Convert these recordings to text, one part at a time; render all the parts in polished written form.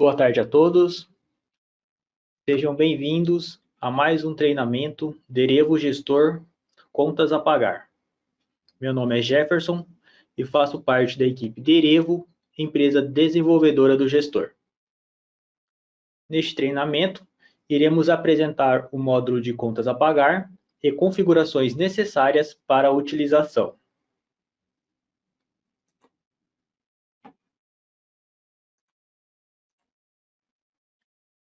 Boa tarde a todos. Sejam bem-vindos a mais um treinamento Derevo Gestor Contas a Pagar. Meu nome é Jefferson e faço parte da equipe Derevo, empresa desenvolvedora do gestor. Neste treinamento, iremos apresentar o módulo de contas a pagar e configurações necessárias para a utilização.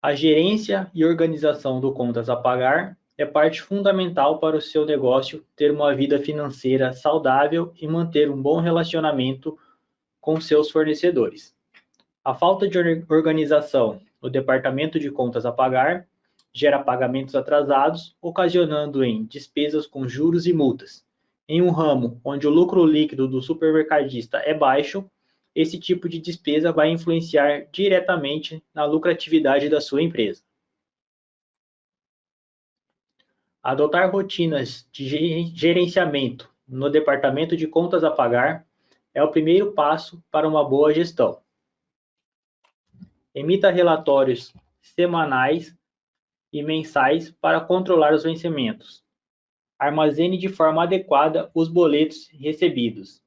A gerência e organização do contas a pagar é parte fundamental para o seu negócio ter uma vida financeira saudável e manter um bom relacionamento com seus fornecedores. A falta de organização no departamento de contas a pagar gera pagamentos atrasados, ocasionando em despesas com juros e multas. Em um ramo onde o lucro líquido do supermercadista é baixo, esse tipo de despesa vai influenciar diretamente na lucratividade da sua empresa. Adotar rotinas de gerenciamento no departamento de contas a pagar é o primeiro passo para uma boa gestão. Emita relatórios semanais e mensais para controlar os vencimentos. Armazene de forma adequada os boletos recebidos.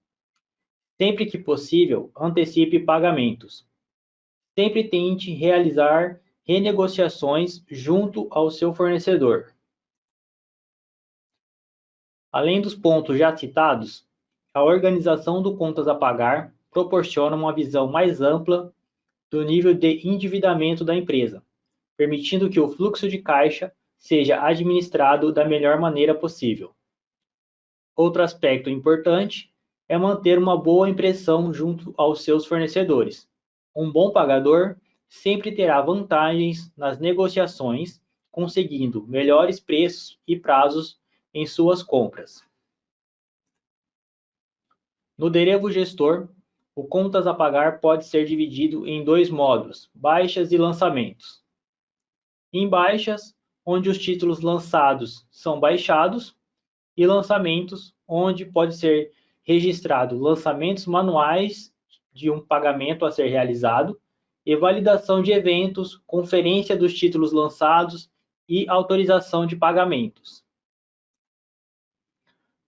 Sempre que possível, antecipe pagamentos. Sempre tente realizar renegociações junto ao seu fornecedor. Além dos pontos já citados, a organização do contas a pagar proporciona uma visão mais ampla do nível de endividamento da empresa, permitindo que o fluxo de caixa seja administrado da melhor maneira possível. Outro aspecto importante é manter uma boa impressão junto aos seus fornecedores. Um bom pagador sempre terá vantagens nas negociações, conseguindo melhores preços e prazos em suas compras. No Derevo Gestor, o contas a pagar pode ser dividido em dois módulos, baixas e lançamentos. Em baixas, onde os títulos lançados são baixados, e lançamentos, onde pode ser registrado lançamentos manuais de um pagamento a ser realizado, e validação de eventos, conferência dos títulos lançados e autorização de pagamentos.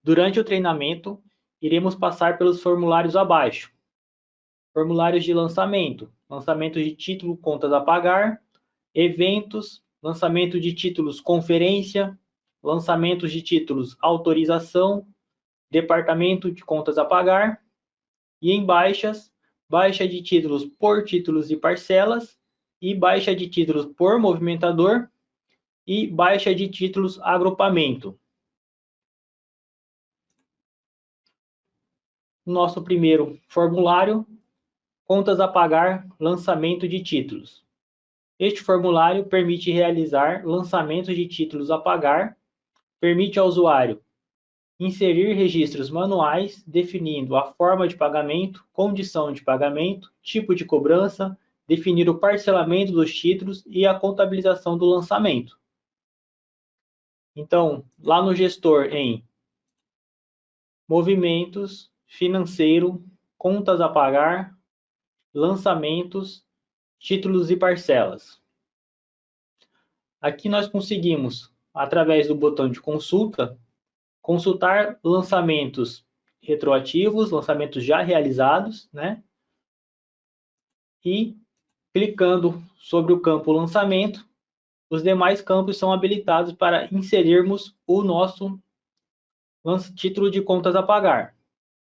Durante o treinamento, iremos passar pelos formulários abaixo. Formulários de lançamento, lançamento de título contas a pagar, eventos, lançamento de títulos conferência, lançamentos de títulos autorização, departamento de contas a pagar, e em baixas, baixa de títulos por títulos e parcelas, e baixa de títulos por movimentador, e baixa de títulos agrupamento. Nosso primeiro formulário, contas a pagar, lançamento de títulos. Este formulário permite realizar lançamentos de títulos a pagar, permite ao usuário inserir registros manuais, definindo a forma de pagamento, condição de pagamento, tipo de cobrança, definir o parcelamento dos títulos e a contabilização do lançamento. Então, lá no gestor em movimentos, financeiro, contas a pagar, lançamentos, títulos e parcelas. Aqui nós conseguimos, através do botão de consulta, consultar lançamentos retroativos, lançamentos já realizados, né? E clicando sobre o campo lançamento, os demais campos são habilitados para inserirmos o nosso título de contas a pagar,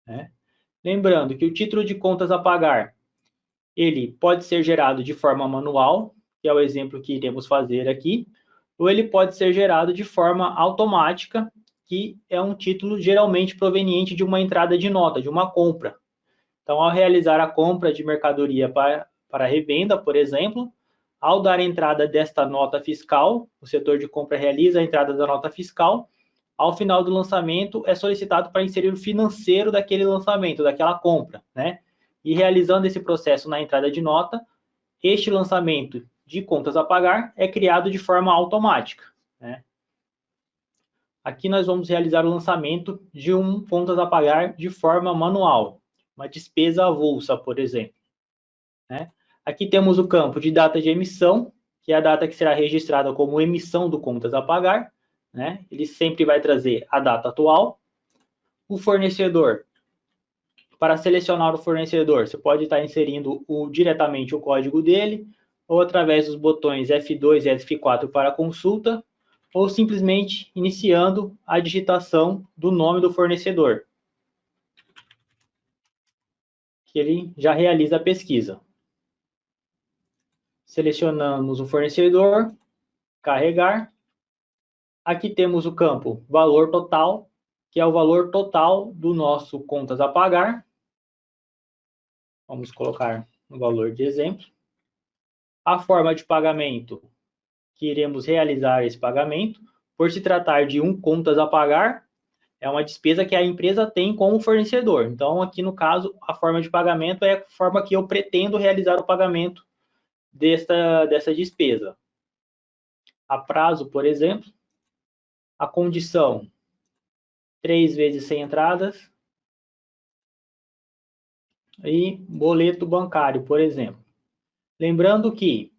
né? Lembrando que o título de contas a pagar, ele pode ser gerado de forma manual, que é o exemplo que iremos fazer aqui, ou ele pode ser gerado de forma automática, que é um título geralmente proveniente de uma entrada de nota, de uma compra. Então, ao realizar a compra de mercadoria para revenda, por exemplo, ao dar entrada desta nota fiscal, o setor de compra realiza a entrada da nota fiscal, ao final do lançamento é solicitado para inserir o financeiro daquele lançamento, daquela compra, né? E realizando esse processo na entrada de nota, este lançamento de contas a pagar é criado de forma automática, né? Aqui nós vamos realizar o lançamento de um contas a pagar de forma manual, uma despesa avulsa, por exemplo, né? Aqui temos o campo de data de emissão, que é a data que será registrada como emissão do contas a pagar, né? Ele sempre vai trazer a data atual. O fornecedor, para selecionar o fornecedor, você pode estar inserindo diretamente o código dele, ou através dos botões F2 e F4 para consulta, ou simplesmente iniciando a digitação do nome do fornecedor, que ele já realiza a pesquisa. Selecionamos o fornecedor, carregar. Aqui temos o campo valor total, que é o valor total do nosso contas a pagar. Vamos colocar um valor de exemplo. A forma de pagamento que iremos realizar esse pagamento, por se tratar de um contas a pagar, é uma despesa que a empresa tem com o fornecedor. Então, aqui no caso, a forma de pagamento é a forma que eu pretendo realizar o pagamento dessa despesa. A prazo, por exemplo, a condição 3 vezes 100 entradas e boleto bancário, por exemplo. Lembrando que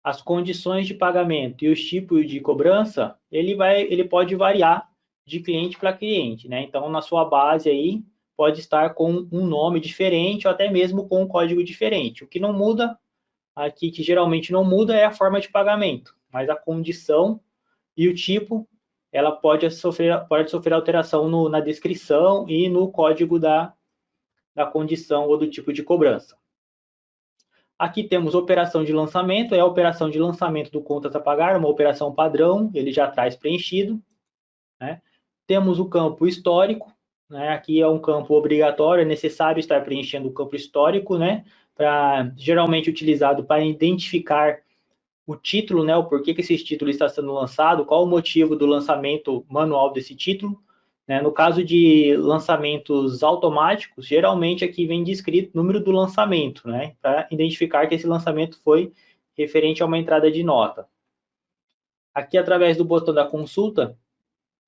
as condições de pagamento e os tipos de cobrança, ele pode variar de cliente para cliente, né? Então, na sua base aí, pode estar com um nome diferente ou até mesmo com um código diferente. O que não muda, aqui que geralmente não muda, é a forma de pagamento, mas a condição e o tipo, ela pode sofrer alteração na descrição e no código da condição ou do tipo de cobrança. Aqui temos operação de lançamento, é a operação de lançamento do contas a pagar, uma operação padrão, ele já traz preenchido, né? Temos o campo histórico, né? Aqui é um campo obrigatório, é necessário estar preenchendo o campo histórico, né? Geralmente utilizado para identificar o título, né? O porquê que esse título está sendo lançado, qual o motivo do lançamento manual desse título. Né? No caso de lançamentos automáticos, geralmente aqui vem descrito o número do lançamento, né? Para identificar que esse lançamento foi referente a uma entrada de nota. Aqui, através do botão da consulta,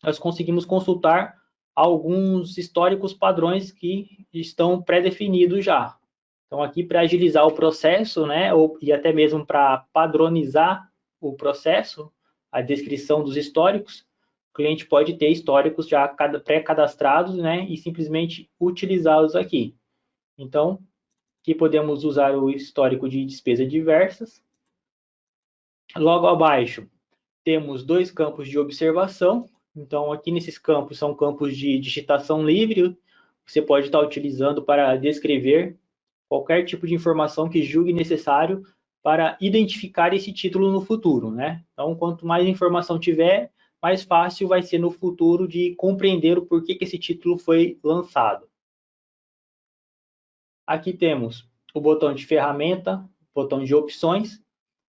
nós conseguimos consultar alguns históricos padrões que estão pré-definidos já. Então, aqui para agilizar o processo, né, e até mesmo para padronizar o processo, a descrição dos históricos, o cliente pode ter históricos já pré-cadastrados, né, e simplesmente utilizá-los aqui. Então, aqui podemos usar o histórico de despesas diversas. Logo abaixo, temos dois campos de observação. Então, aqui nesses campos são campos de digitação livre, você pode estar utilizando para descrever qualquer tipo de informação que julgue necessário para identificar esse título no futuro, né? Então, quanto mais informação tiver, mais fácil vai ser no futuro de compreender o porquê que esse título foi lançado. Aqui temos o botão de ferramenta, botão de opções,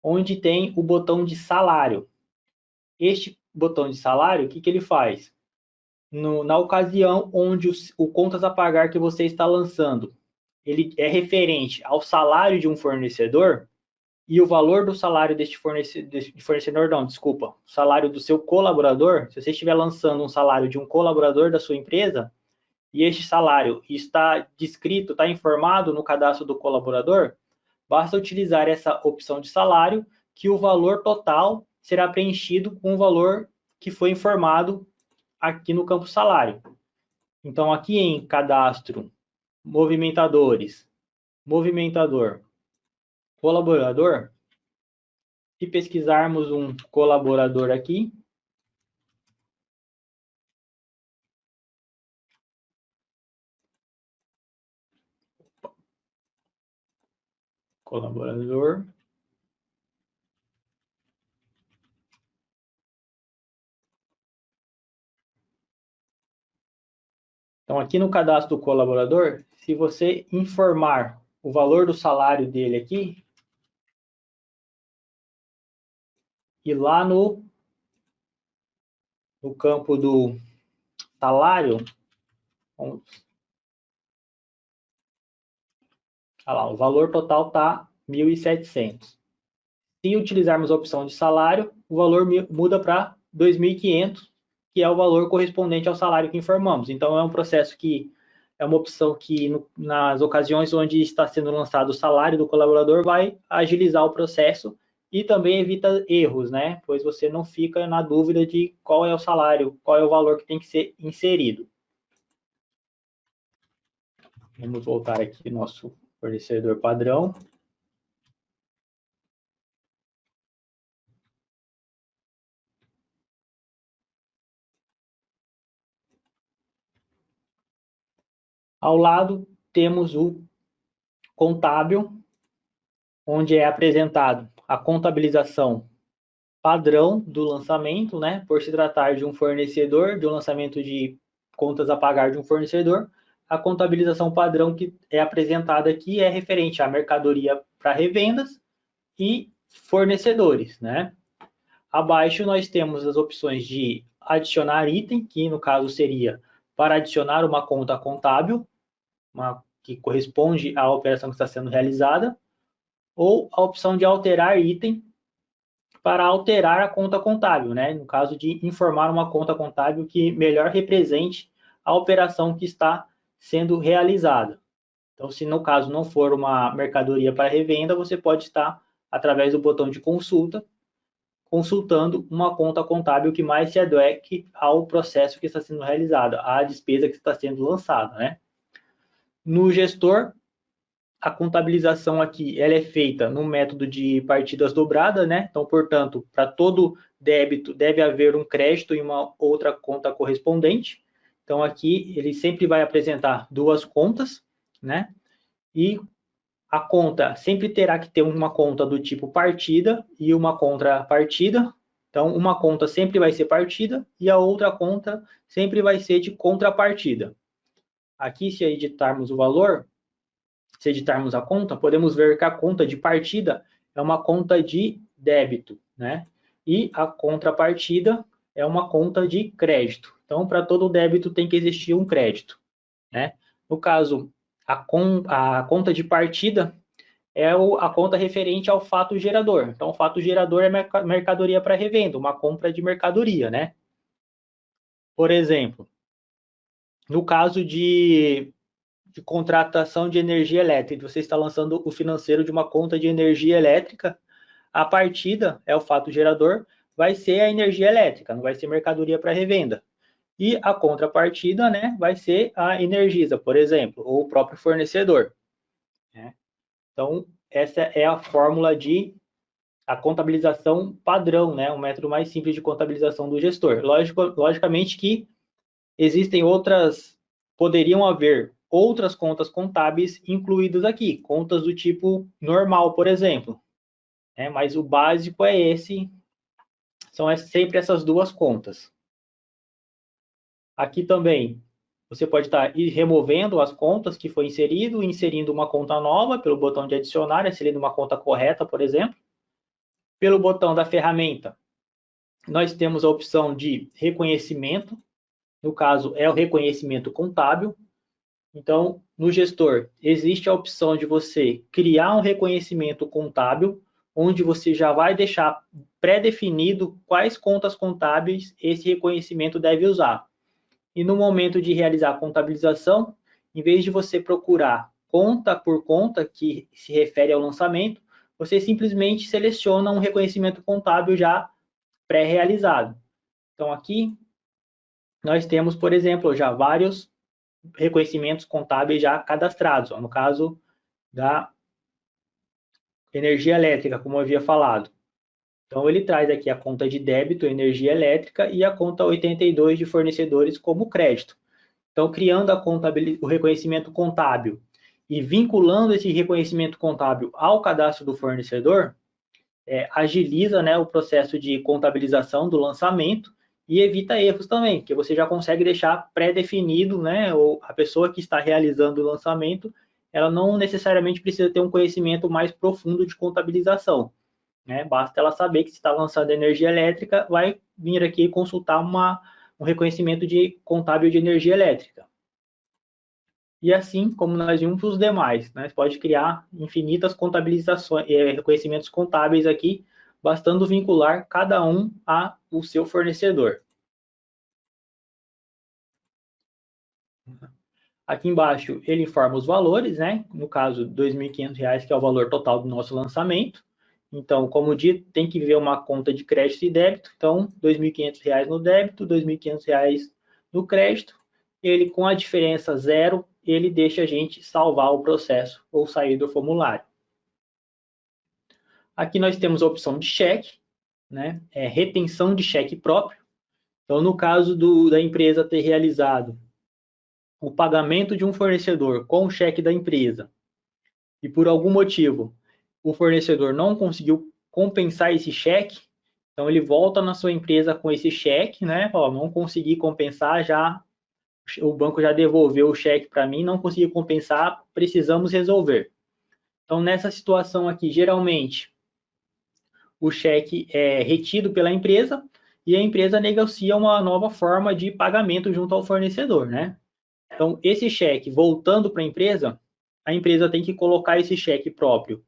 onde tem o botão de salário. Este botão de salário, o que ele faz? Na ocasião onde o contas a pagar que você está lançando, ele é referente ao salário de um fornecedor, e o valor do salário deste fornecedor, não, desculpa, o salário do seu colaborador, se você estiver lançando um salário de um colaborador da sua empresa, e este salário está descrito, está informado no cadastro do colaborador, basta utilizar essa opção de salário, que o valor total será preenchido com o valor que foi informado aqui no campo salário. Então, aqui em cadastro, movimentadores, movimentador, colaborador, se pesquisarmos um colaborador aqui, colaborador, então aqui no cadastro do colaborador, se você informar o valor do salário dele aqui, e lá no campo do salário, vamos, olha lá, o valor total está 1.700. Se utilizarmos a opção de salário, o valor muda para 2.500, que é o valor correspondente ao salário que informamos. Então, é um processo que é uma opção que, nas ocasiões onde está sendo lançado o salário do colaborador, vai agilizar o processo e também evita erros, né? Pois você não fica na dúvida de qual é o salário, qual é o valor que tem que ser inserido. Vamos voltar aqui no nosso fornecedor padrão. Ao lado, temos o contábil, onde é apresentado a contabilização padrão do lançamento, né? Por se tratar de um fornecedor, de um lançamento de contas a pagar de um fornecedor, a contabilização padrão que é apresentada aqui é referente à mercadoria para revendas e fornecedores, né? Abaixo nós temos as opções de adicionar item, que no caso seria para adicionar uma conta contábil, que corresponde à operação que está sendo realizada, ou a opção de alterar item para alterar a conta contábil, né? No caso de informar uma conta contábil que melhor represente a operação que está sendo realizada. Então, se no caso não for uma mercadoria para revenda, você pode estar, através do botão de consulta, consultando uma conta contábil que mais se adeque ao processo que está sendo realizado, à despesa que está sendo lançada, né? No gestor, a contabilização aqui ela é feita no método de partidas dobradas, né? Então, portanto, para todo débito deve haver um crédito em uma outra conta correspondente. Então, aqui ele sempre vai apresentar duas contas, né? E a conta sempre terá que ter uma conta do tipo partida e uma contrapartida. Então, uma conta sempre vai ser partida e a outra conta sempre vai ser de contrapartida. Aqui, se editarmos o valor, se editarmos a conta, podemos ver que a conta de partida é uma conta de débito, né? E a contrapartida é uma conta de crédito. Então, para todo débito tem que existir um crédito, né? No caso, a conta de partida é a conta referente ao fato gerador. Então, o fato gerador é mercadoria para revenda, uma compra de mercadoria, né? Por exemplo, no caso de contratação de energia elétrica, você está lançando o financeiro de uma conta de energia elétrica, a partida é o fato gerador, vai ser a energia elétrica, não vai ser mercadoria para revenda. E a contrapartida, né, vai ser a Energisa, por exemplo, ou o próprio fornecedor, né? Então, essa é a fórmula de a contabilização padrão, né, o método mais simples de contabilização do gestor. Logicamente que existem outras, poderiam haver outras contas contábeis incluídas aqui, contas do tipo normal, por exemplo, né? Mas o básico é esse, são sempre essas duas contas. Aqui também você pode estar removendo as contas que foi inserido, inserindo uma conta nova pelo botão de adicionar, inserindo uma conta correta, por exemplo. Pelo botão da ferramenta, nós temos a opção de reconhecimento, no caso é o reconhecimento contábil. Então, no gestor, existe a opção de você criar um reconhecimento contábil, onde você já vai deixar pré-definido quais contas contábeis esse reconhecimento deve usar. E no momento de realizar a contabilização, em vez de você procurar conta por conta, que se refere ao lançamento, você simplesmente seleciona um reconhecimento contábil já pré-realizado. Então, aqui nós temos, por exemplo, já vários reconhecimentos contábeis já cadastrados, no caso da energia elétrica, como eu havia falado. Então, ele traz aqui a conta de débito, energia elétrica, e a conta 82 de fornecedores como crédito. Então, criando o reconhecimento contábil e vinculando esse reconhecimento contábil ao cadastro do fornecedor, agiliza, né, o processo de contabilização do lançamento e evita erros também, porque você já consegue deixar pré-definido, né, ou a pessoa que está realizando o lançamento, ela não necessariamente precisa ter um conhecimento mais profundo de contabilização, né? Basta ela saber que se está lançando energia elétrica, vai vir aqui consultar um reconhecimento de contábil de energia elétrica. E assim como nós vimos os demais, né? Você pode criar infinitas contabilizações, reconhecimentos contábeis aqui, bastando vincular cada um ao seu fornecedor. Aqui embaixo ele informa os valores, né? No caso, R$ 2.500, que é o valor total do nosso lançamento. Então, como dito, tem que ver uma conta de crédito e débito. Então, R$ 2.500 no débito, R$ 2.500 no crédito. Ele, com a diferença zero, ele deixa a gente salvar o processo ou sair do formulário. Aqui nós temos a opção de cheque, né? Retenção de cheque próprio. Então, no caso da empresa ter realizado o pagamento de um fornecedor com o cheque da empresa e por algum motivo o fornecedor não conseguiu compensar esse cheque, então ele volta na sua empresa com esse cheque, né? Ó, não consegui compensar, já o banco já devolveu o cheque para mim, não consegui compensar, precisamos resolver. Então nessa situação aqui, geralmente o cheque é retido pela empresa e a empresa negocia uma nova forma de pagamento junto ao fornecedor, né? Então, esse cheque voltando para a empresa tem que colocar esse cheque próprio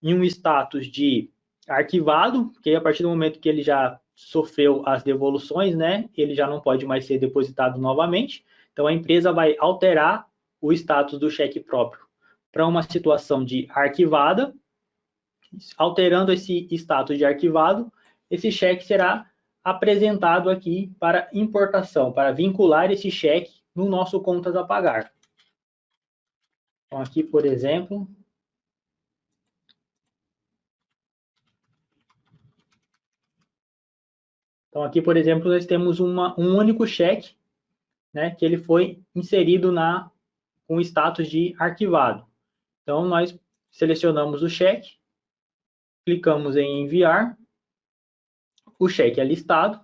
em um status de arquivado, porque a partir do momento que ele já sofreu as devoluções, né, ele já não pode mais ser depositado novamente. Então, a empresa vai alterar o status do cheque próprio para uma situação de arquivada. Alterando esse status de arquivado, esse cheque será apresentado aqui para importação, para vincular esse cheque no nosso contas a pagar. Então, aqui, por exemplo, nós temos um único cheque, né, que ele foi inserido com o status de arquivado. Então, nós selecionamos o cheque, clicamos em enviar, o cheque é listado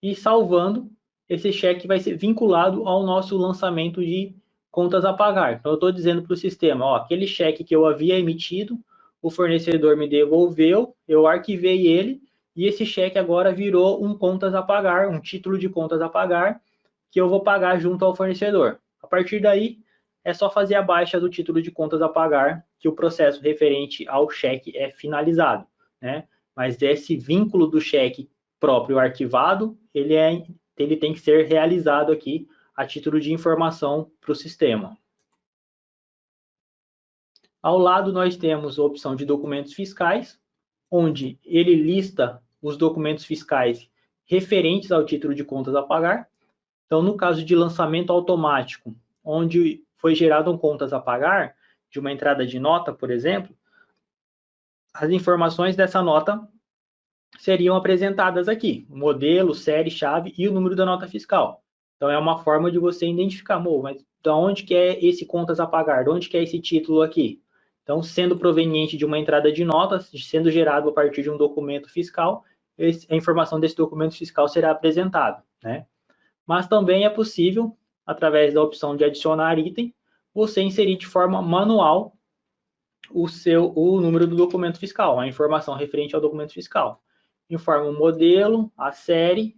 e salvando, esse cheque vai ser vinculado ao nosso lançamento de contas a pagar. Então, eu estou dizendo para o sistema, ó, aquele cheque que eu havia emitido, o fornecedor me devolveu, eu arquivei ele, e esse cheque agora virou um contas a pagar, um título de contas a pagar, que eu vou pagar junto ao fornecedor. A partir daí, é só fazer a baixa do título de contas a pagar, que o processo referente ao cheque é finalizado, né? Mas esse vínculo do cheque próprio arquivado, ele tem que ser realizado aqui a título de informação para o sistema. Ao lado nós temos a opção de documentos fiscais, onde ele lista os documentos fiscais referentes ao título de contas a pagar. Então, no caso de lançamento automático, onde foi gerado um contas a pagar, de uma entrada de nota, por exemplo, as informações dessa nota seriam apresentadas aqui, o modelo, série, chave e o número da nota fiscal. Então, é uma forma de você identificar, mas de onde que é esse contas a pagar, de onde que é esse título aqui? Então, sendo proveniente de uma entrada de notas, sendo gerado a partir de um documento fiscal, a informação desse documento fiscal será apresentada, né? Mas também é possível, através da opção de adicionar item, você inserir de forma manual o número do documento fiscal, a informação referente ao documento fiscal. Informa o modelo, a série,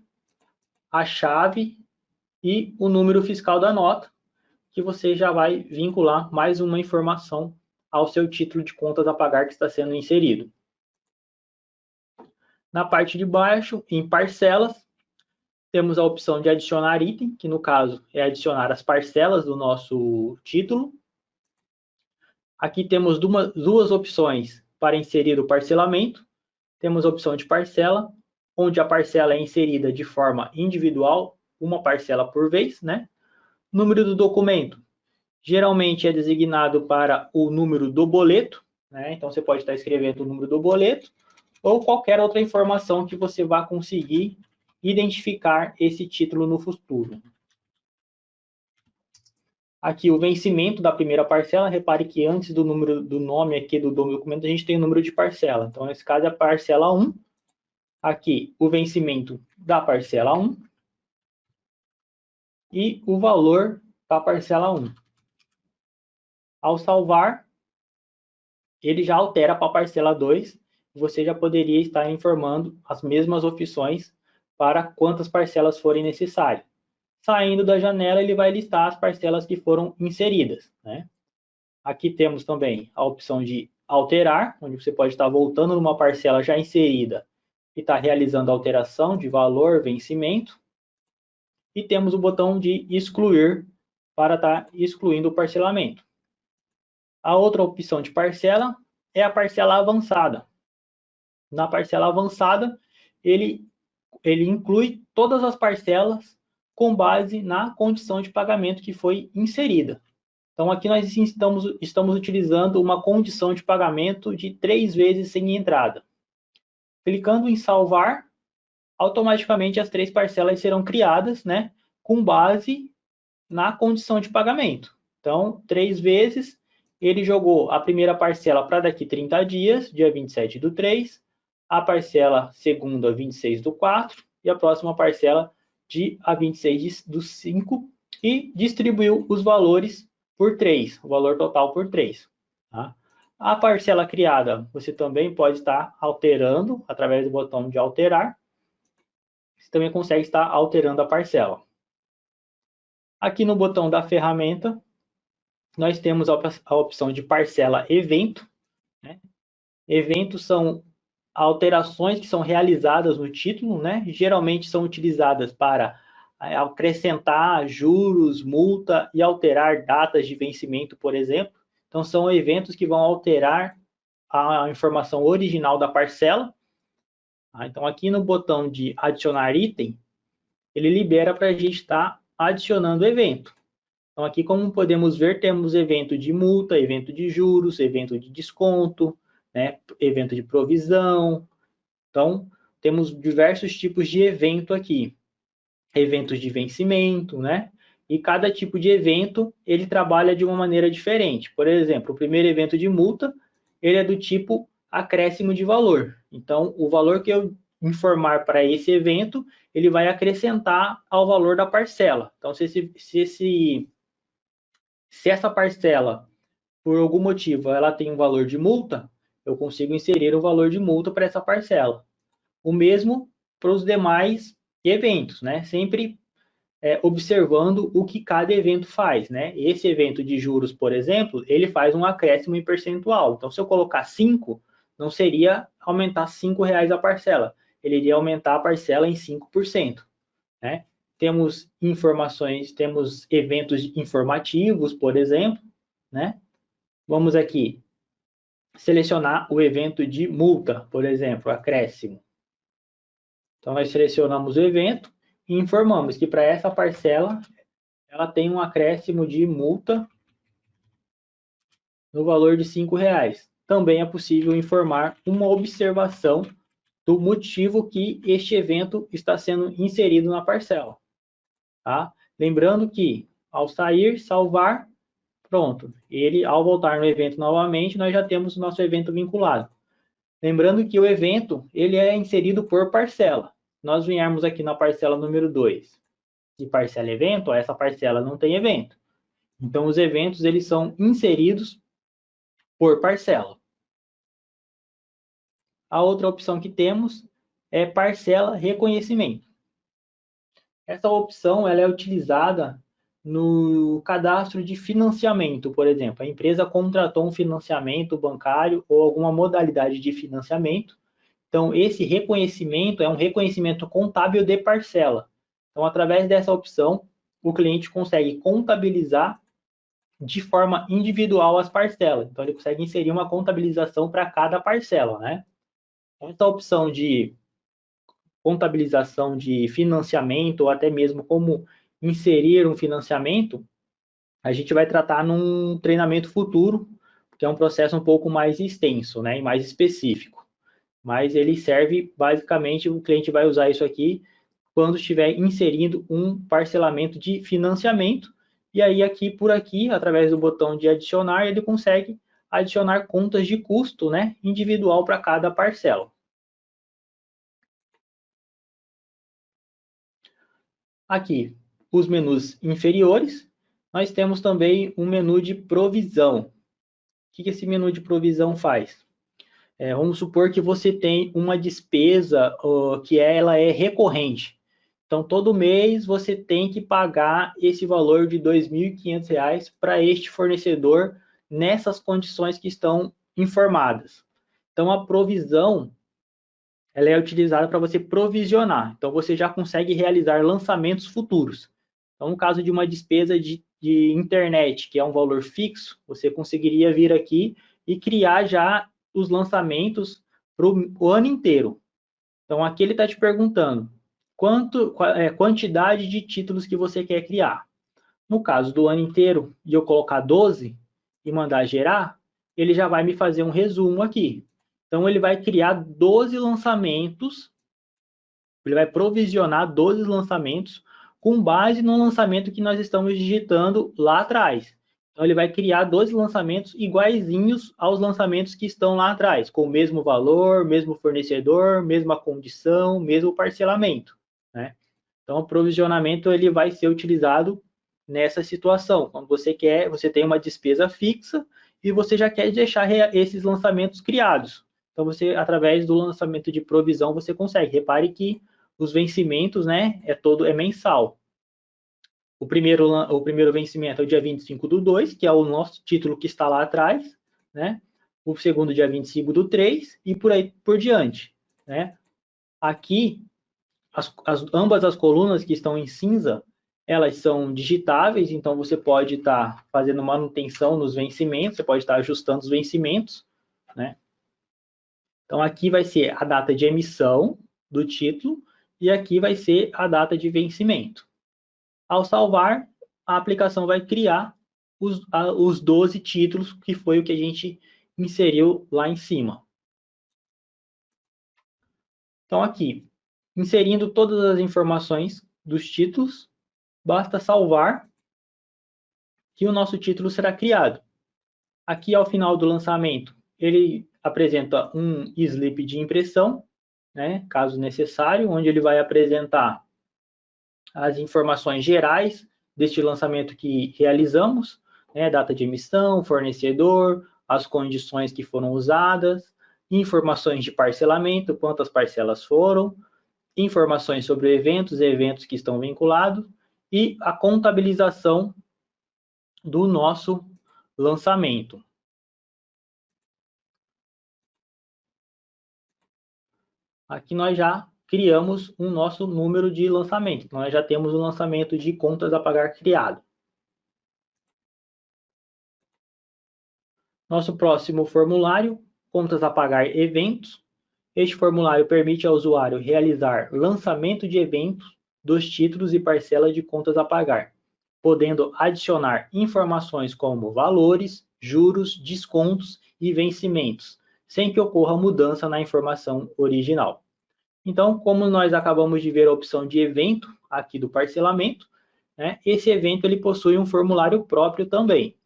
a chave e o número fiscal da nota, que você já vai vincular mais uma informação ao seu título de contas a pagar que está sendo inserido. Na parte de baixo, em parcelas, temos a opção de adicionar item, que no caso é adicionar as parcelas do nosso título. Aqui temos duas opções para inserir o parcelamento. Temos a opção de parcela, onde a parcela é inserida de forma individual, uma parcela por vez, né? Número do documento, geralmente é designado para o número do boleto, né? Então, você pode estar escrevendo o número do boleto ou qualquer outra informação que você vá conseguir identificar esse título no futuro. Aqui o vencimento da primeira parcela, repare que antes do número do nome aqui do documento, a gente tem o número de parcela. Então, nesse caso é a parcela 1. Aqui o vencimento da parcela 1 e o valor da parcela 1. Ao salvar, ele já altera para a parcela 2. Você já poderia estar informando as mesmas opções para quantas parcelas forem necessárias. Saindo da janela, ele vai listar as parcelas que foram inseridas, né? Aqui temos também a opção de alterar, onde você pode estar voltando numa parcela já inserida e estar realizando alteração de valor, vencimento. E temos o botão de excluir, para estar excluindo o parcelamento. A outra opção de parcela é a parcela avançada. Na parcela avançada, ele inclui todas as parcelas com base na condição de pagamento que foi inserida. Então, aqui nós estamos utilizando uma condição de pagamento de 3 vezes sem entrada. Clicando em salvar, automaticamente as 3 parcelas serão criadas, né, com base na condição de pagamento. Então, 3 vezes, ele jogou a primeira parcela para daqui 30 dias, dia 27/3, a parcela segunda, 26/4, e a próxima parcela a 26/5, e distribuiu os valores por 3, o valor total por 3. Tá? A parcela criada, você também pode estar alterando através do botão de alterar. Você também consegue estar alterando a parcela. Aqui no botão da ferramenta, nós temos a opção de parcela evento. Né? Eventos são alterações que são realizadas no título, né? Geralmente são utilizadas para acrescentar juros, multa e alterar datas de vencimento, por exemplo. Então, são eventos que vão alterar a informação original da parcela. Então, aqui no botão de adicionar item, ele libera para a gente estar adicionando evento. Então, aqui, como podemos ver, temos evento de multa, evento de juros, evento de desconto, né? Evento de provisão. Então, temos diversos tipos de evento aqui. Eventos de vencimento, né? E cada tipo de evento, ele trabalha de uma maneira diferente. Por exemplo, o primeiro evento de multa, ele é do tipo acréscimo de valor. Então, o valor que eu informar para esse evento, ele vai acrescentar ao valor da parcela. Então, se essa parcela, por algum motivo, ela tem um valor de multa, eu consigo inserir o valor de multa para essa parcela. O mesmo para os demais eventos, né? Sempre observando o que cada evento faz, né? Esse evento de juros, por exemplo, ele faz um acréscimo em percentual. Então, se eu colocar 5, não seria aumentar R$5 a parcela. Ele iria aumentar a parcela em 5%, né? Temos informações, temos eventos informativos, por exemplo, né? Vamos aqui selecionar o evento de multa, por exemplo, acréscimo. Então, nós selecionamos o evento e informamos que para essa parcela, ela tem um acréscimo de multa no valor de R$5. Também é possível informar uma observação do motivo que este evento está sendo inserido na parcela. Tá? Lembrando que, ao sair, salvar, pronto. Ele, ao voltar no evento novamente, nós já temos o nosso evento vinculado. Lembrando que o evento, ele é inserido por parcela. Nós viermos aqui na parcela número 2 de parcela evento, ó, essa parcela não tem evento. Então, os eventos, eles são inseridos por parcela. A outra opção que temos é parcela reconhecimento. Essa opção, ela é utilizada no cadastro de financiamento, por exemplo. A empresa contratou um financiamento bancário ou alguma modalidade de financiamento. Então, esse reconhecimento é um reconhecimento contábil de parcela. Então, através dessa opção, o cliente consegue contabilizar de forma individual as parcelas. Então, ele consegue inserir uma contabilização para cada parcela, né? Essa opção de contabilização de financiamento ou até mesmo como inserir um financiamento, a gente vai tratar num treinamento futuro, que é um processo um pouco mais extenso, né, e mais específico. Mas ele serve, basicamente, o cliente vai usar isso aqui quando estiver inserindo um parcelamento de financiamento, e aí por aqui, através do botão de adicionar, ele consegue adicionar contas de custo, né, individual para cada parcela. Aqui, os menus inferiores, nós temos também um menu de provisão. O que esse menu de provisão faz? Vamos supor que você tem uma despesa que ela é recorrente. Então, todo mês você tem que pagar esse valor de R$ 2.500 para este fornecedor nessas condições que estão informadas. Então, a provisão, ela é utilizada para você provisionar. Então, você já consegue realizar lançamentos futuros. Então, no caso de uma despesa de de internet, que é um valor fixo, você conseguiria vir aqui e criar já os lançamentos para o ano inteiro. Então, aqui ele está te perguntando quantidade de títulos que você quer criar. No caso do ano inteiro, e eu colocar 12 e mandar gerar, ele já vai me fazer um resumo aqui. Então, ele vai criar 12 lançamentos, ele vai provisionar 12 lançamentos com base no lançamento que nós estamos digitando lá atrás. Então, ele vai criar 12 lançamentos iguaizinhos aos lançamentos que estão lá atrás, com o mesmo valor, mesmo fornecedor, mesma condição, mesmo parcelamento, né? Então, o provisionamento ele vai ser utilizado nessa situação, quando você tem uma despesa fixa e você já quer deixar esses lançamentos criados. Então, você, através do lançamento de provisão, você consegue. Repare que os vencimentos, né, é mensal. O primeiro vencimento é o dia 25/2, que é o nosso título que está lá atrás, né? O segundo, dia 25/3, e por aí por diante, né? Aqui, ambas as colunas que estão em cinza, elas são digitáveis, então você pode estar fazendo manutenção nos vencimentos, você pode estar ajustando os vencimentos, né? Então, aqui vai ser a data de emissão do título e aqui vai ser a data de vencimento. Ao salvar, a aplicação vai criar os 12 títulos, que foi o que a gente inseriu lá em cima. Então, aqui, inserindo todas as informações dos títulos, basta salvar que o nosso título será criado. Aqui, ao final do lançamento, ele apresenta um slip de impressão, né, caso necessário, onde ele vai apresentar as informações gerais deste lançamento que realizamos, né, data de emissão, fornecedor, as condições que foram usadas, informações de parcelamento, quantas parcelas foram, informações sobre eventos que estão vinculados e a contabilização do nosso lançamento. Aqui nós já criamos um nosso número de lançamento. Então, nós já temos o lançamento de contas a pagar criado. Nosso próximo formulário, contas a pagar eventos. Este formulário permite ao usuário realizar lançamento de eventos dos títulos e parcela de contas a pagar, podendo adicionar informações como valores, juros, descontos e vencimentos, sem que ocorra mudança na informação original. Então, como nós acabamos de ver a opção de evento aqui do parcelamento, né, esse evento ele possui um formulário próprio também.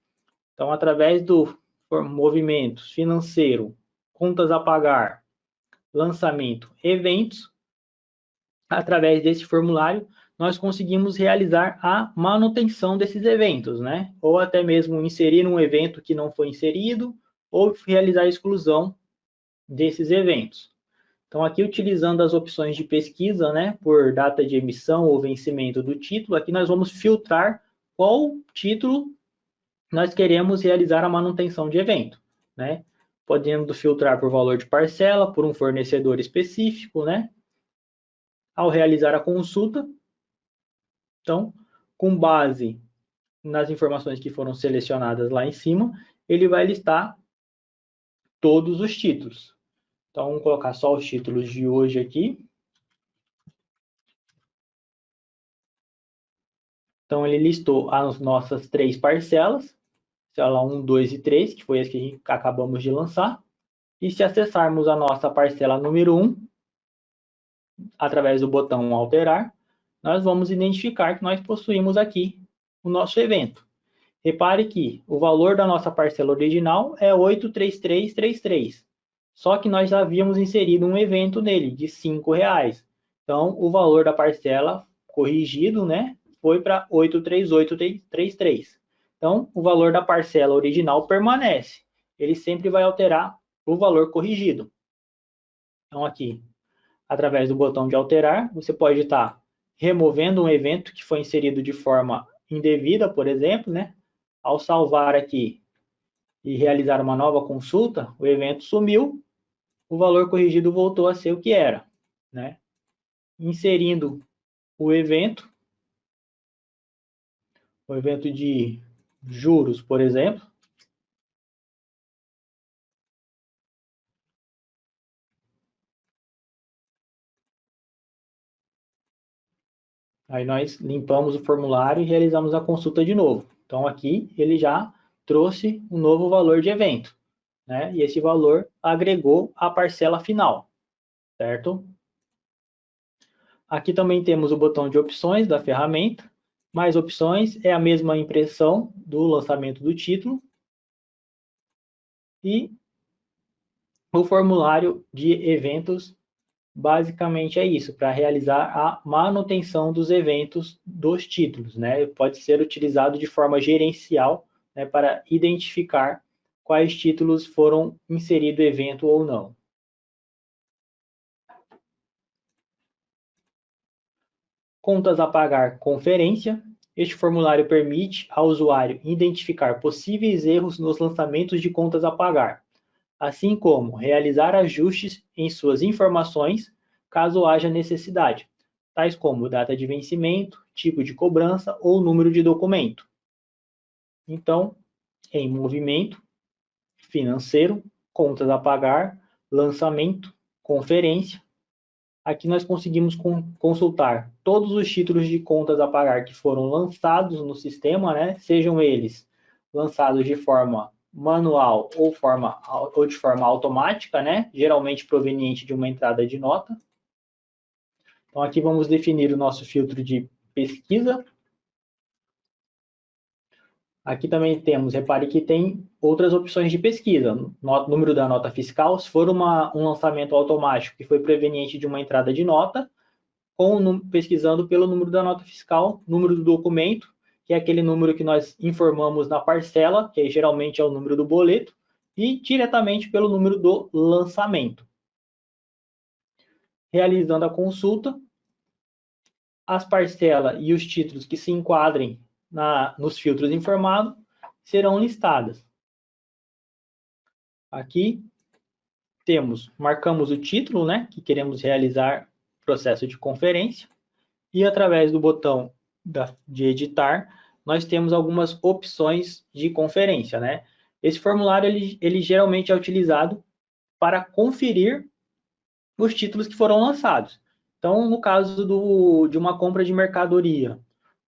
Então, através do movimentos financeiro, contas a pagar, lançamento, eventos, através desse formulário, nós conseguimos realizar a manutenção desses eventos, né? Ou até mesmo inserir um evento que não foi inserido, ou realizar a exclusão desses eventos. Então, aqui utilizando as opções de pesquisa, né, por data de emissão ou vencimento do título, aqui nós vamos filtrar qual título nós queremos realizar a manutenção de evento, né? Podendo filtrar por valor de parcela, por um fornecedor específico, né? Ao realizar a consulta, então, com base nas informações que foram selecionadas lá em cima, ele vai listar todos os títulos. Então, vamos colocar só os títulos de hoje aqui. Então, ele listou as nossas 3 parcelas, parcela 1, 2 e 3, que foi as que acabamos de lançar. E se acessarmos a nossa parcela número 1, através do botão alterar, nós vamos identificar que nós possuímos aqui o nosso evento. Repare que o valor da nossa parcela original é 83333. Só que nós já havíamos inserido um evento nele de R$5. Então, o valor da parcela corrigido, né, foi para 83833. Então, o valor da parcela original permanece. Ele sempre vai alterar o valor corrigido. Então, aqui, através do botão de alterar, você pode estar removendo um evento que foi inserido de forma indevida, por exemplo, né? Ao salvar aqui e realizar uma nova consulta, o evento sumiu, o valor corrigido voltou a ser o que era, né? Inserindo o evento, o evento de juros, por exemplo. Aí nós limpamos o formulário e realizamos a consulta de novo. Então aqui ele já trouxe um novo valor de evento, né? E esse valor agregou a parcela final, certo? Aqui também temos o botão de opções da ferramenta. Mais opções é a mesma impressão do lançamento do título. E o formulário de eventos basicamente é isso, para realizar a manutenção dos eventos dos títulos, né? Pode ser utilizado de forma gerencial, né, para identificar quais títulos foram inserido evento ou não. Contas a pagar conferência. Este formulário permite ao usuário identificar possíveis erros nos lançamentos de contas a pagar, assim como realizar ajustes em suas informações, caso haja necessidade, tais como data de vencimento, tipo de cobrança ou número de documento. Então, em movimento, financeiro, contas a pagar, lançamento, conferência, aqui nós conseguimos consultar todos os títulos de contas a pagar que foram lançados no sistema, né? Sejam eles lançados de forma manual ou de forma automática, né? Geralmente proveniente de uma entrada de nota. Então aqui vamos definir o nosso filtro de pesquisa. Aqui também temos, repare que tem outras opções de pesquisa. Número da nota fiscal, se for um lançamento automático que foi proveniente de uma entrada de nota, pesquisando pelo número da nota fiscal, número do documento, que é aquele número que nós informamos na parcela, que geralmente é o número do boleto, e diretamente pelo número do lançamento. Realizando a consulta, as parcelas e os títulos que se enquadrem nos filtros informados serão listadas. Aqui marcamos o título, né, que queremos realizar processo de conferência, e através do botão de editar, nós temos algumas opções de conferência, né? Esse formulário, ele geralmente é utilizado para conferir os títulos que foram lançados. Então, no caso de uma compra de mercadoria,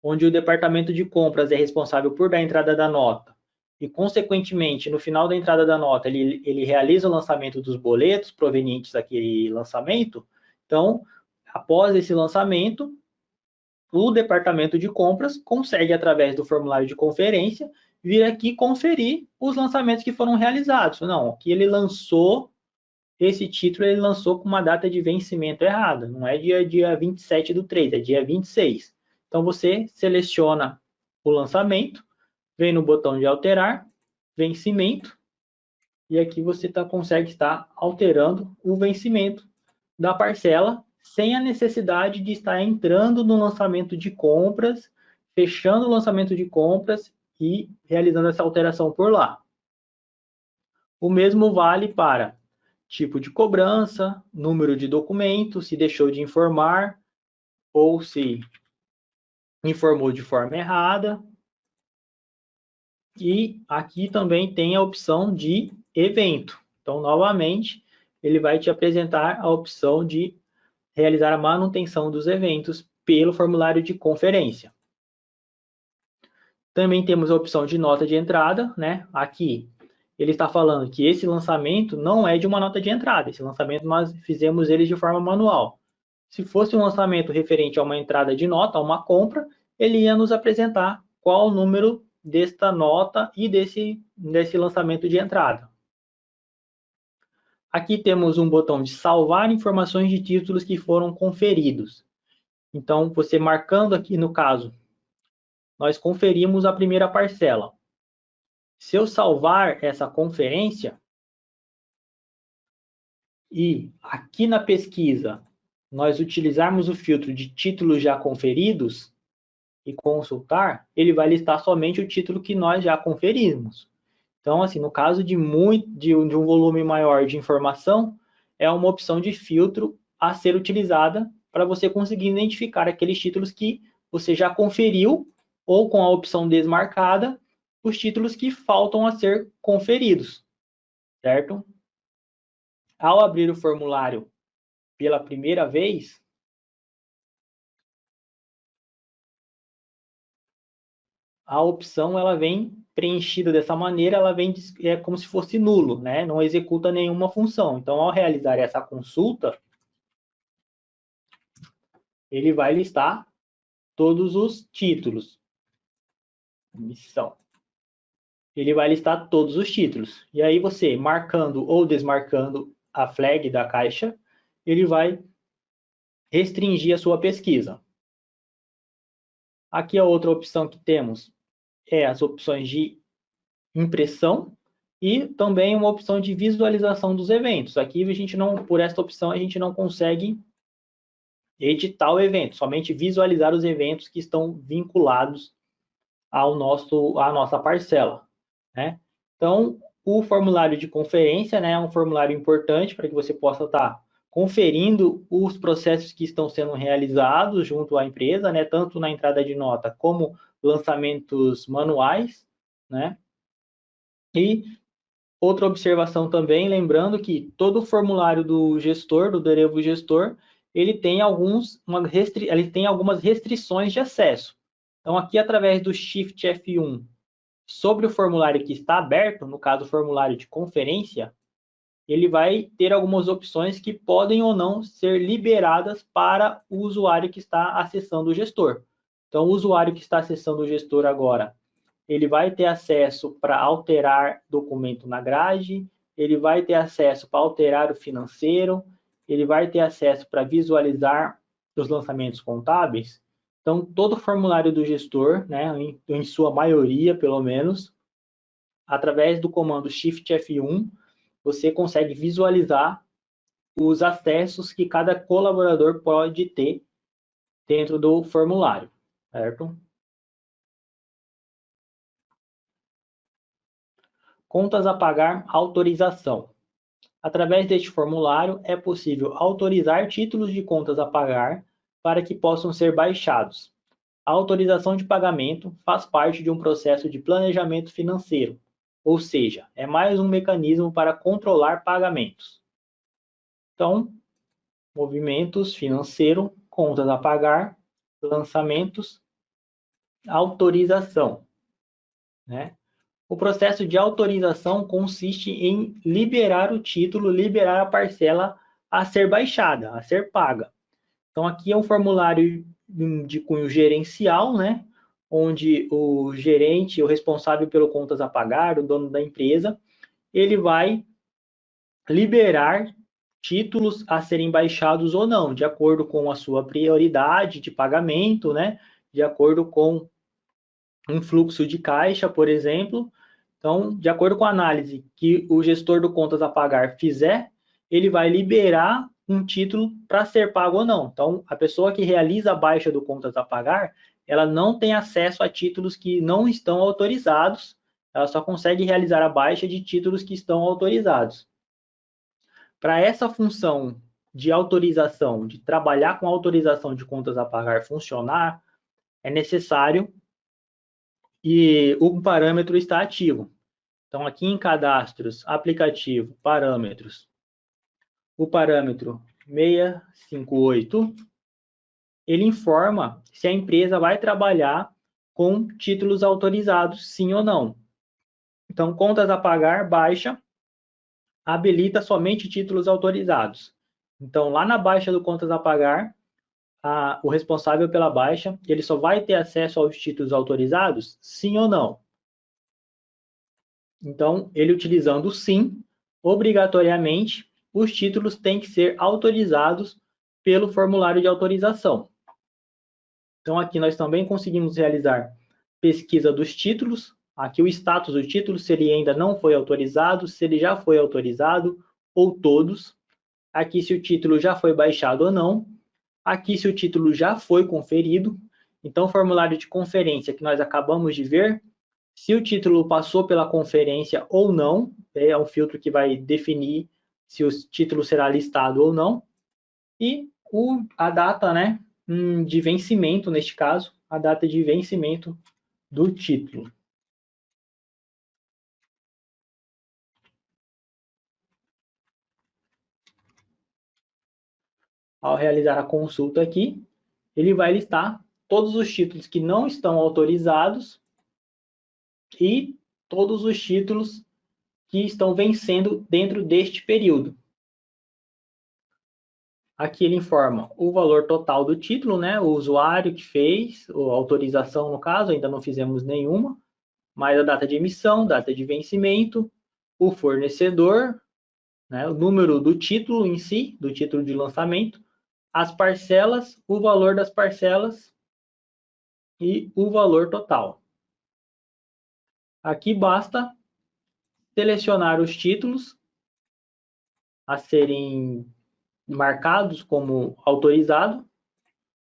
onde o departamento de compras é responsável por dar a entrada da nota, e, consequentemente, no final da entrada da nota, ele realiza o lançamento dos boletos provenientes daquele lançamento, então, após esse lançamento, o departamento de compras consegue, através do formulário de conferência, vir aqui conferir os lançamentos que foram realizados. Não, aqui ele lançou esse título, ele lançou com uma data de vencimento errada. Não é dia 27/3, é dia 26. Então, você seleciona o lançamento, vem no botão de alterar, vencimento, e aqui você consegue estar alterando o vencimento da parcela sem a necessidade de estar entrando no lançamento de compras, fechando o lançamento de compras e realizando essa alteração por lá. O mesmo vale para tipo de cobrança, número de documento, se deixou de informar ou se informou de forma errada. E aqui também tem a opção de evento. Então, novamente, ele vai te apresentar a opção de realizar a manutenção dos eventos pelo formulário de conferência. Também temos a opção de nota de entrada, né? Aqui ele está falando que esse lançamento não é de uma nota de entrada. Esse lançamento nós fizemos ele de forma manual. Se fosse um lançamento referente a uma entrada de nota, a uma compra, ele ia nos apresentar qual o número desta nota e desse lançamento de entrada. Aqui temos um botão de salvar informações de títulos que foram conferidos. Então, você marcando aqui no caso, nós conferimos a primeira parcela. Se eu salvar essa conferência e aqui na pesquisa nós utilizarmos o filtro de títulos já conferidos e consultar, ele vai listar somente o título que nós já conferimos. Então, assim, no caso de um volume maior de informação, é uma opção de filtro a ser utilizada para você conseguir identificar aqueles títulos que você já conferiu ou com a opção desmarcada, os títulos que faltam a ser conferidos, certo? Ao abrir o formulário pela primeira vez, a opção ela vem preenchida dessa maneira, ela vem como se fosse nulo, né? Não executa nenhuma função. Então, ao realizar essa consulta, ele vai listar todos os títulos. Missão. Ele vai listar todos os títulos. E aí você, marcando ou desmarcando a flag da caixa, ele vai restringir a sua pesquisa. Aqui a outra opção que temos é as opções de impressão e também uma opção de visualização dos eventos. Aqui a gente não, por esta opção a gente não consegue editar o evento, somente visualizar os eventos que estão vinculados à nossa parcela, né? Então, o formulário de conferência, né, é um formulário importante para que você possa estar conferindo os processos que estão sendo realizados junto à empresa, né, tanto na entrada de nota como lançamentos manuais, né? E outra observação também, lembrando que todo o formulário do gestor, do Derevo Gestor, ele tem algumas restrições de acesso. Então, aqui, através do Shift F1, sobre o formulário que está aberto, no caso, o formulário de conferência, ele vai ter algumas opções que podem ou não ser liberadas para o usuário que está acessando o gestor. Então, o usuário que está acessando o gestor agora, ele vai ter acesso para alterar documento na grade, ele vai ter acesso para alterar o financeiro, ele vai ter acesso para visualizar os lançamentos contábeis. Então, todo o formulário do gestor, né, em sua maioria, pelo menos, através do comando Shift F1, você consegue visualizar os acessos que cada colaborador pode ter dentro do formulário, certo? Contas a pagar, autorização. Através deste formulário, é possível autorizar títulos de contas a pagar para que possam ser baixados. A autorização de pagamento faz parte de um processo de planejamento financeiro, ou seja, é mais um mecanismo para controlar pagamentos. Então, movimentos financeiro, contas a pagar, lançamentos, autorização, né? O processo de autorização consiste em liberar o título, liberar a parcela a ser baixada, a ser paga. Então, aqui é um formulário de cunho gerencial, né? Onde o gerente, o responsável pelo contas a pagar, o dono da empresa, ele vai liberar títulos a serem baixados ou não, de acordo com a sua prioridade de pagamento, né? De acordo com um fluxo de caixa, por exemplo. Então, de acordo com a análise que o gestor do contas a pagar fizer, ele vai liberar um título para ser pago ou não. Então, a pessoa que realiza a baixa do contas a pagar, ela não tem acesso a títulos que não estão autorizados, ela só consegue realizar a baixa de títulos que estão autorizados. Para essa função de autorização, de trabalhar com autorização de contas a pagar funcionar, é necessário e o parâmetro está ativo. Então, aqui em cadastros, aplicativo, parâmetros, o parâmetro 658, ele informa se a empresa vai trabalhar com títulos autorizados, sim ou não. Então, contas a pagar, baixa, habilita somente títulos autorizados. Então, lá na baixa do contas a pagar, o responsável pela baixa, ele só vai ter acesso aos títulos autorizados, sim ou não. Então, ele utilizando o sim, obrigatoriamente, os títulos têm que ser autorizados pelo formulário de autorização. Então, aqui nós também conseguimos realizar pesquisa dos títulos. Aqui o status do título, se ele ainda não foi autorizado, se ele já foi autorizado, ou todos. Aqui se o título já foi baixado ou não. Aqui se o título já foi conferido. Então, o formulário de conferência que nós acabamos de ver, se o título passou pela conferência ou não, é um filtro que vai definir se o título será listado ou não. E a data, né, de vencimento, neste caso, a data de vencimento do título. Ao realizar a consulta aqui, ele vai listar todos os títulos que não estão autorizados e todos os títulos que estão vencendo dentro deste período. Aqui ele informa o valor total do título, né? O usuário que fez, a autorização no caso, ainda não fizemos nenhuma, mas a data de emissão, data de vencimento, o fornecedor, né? O número do título em si, do título de lançamento, as parcelas, o valor das parcelas e o valor total. Aqui basta selecionar os títulos a serem marcados como autorizado.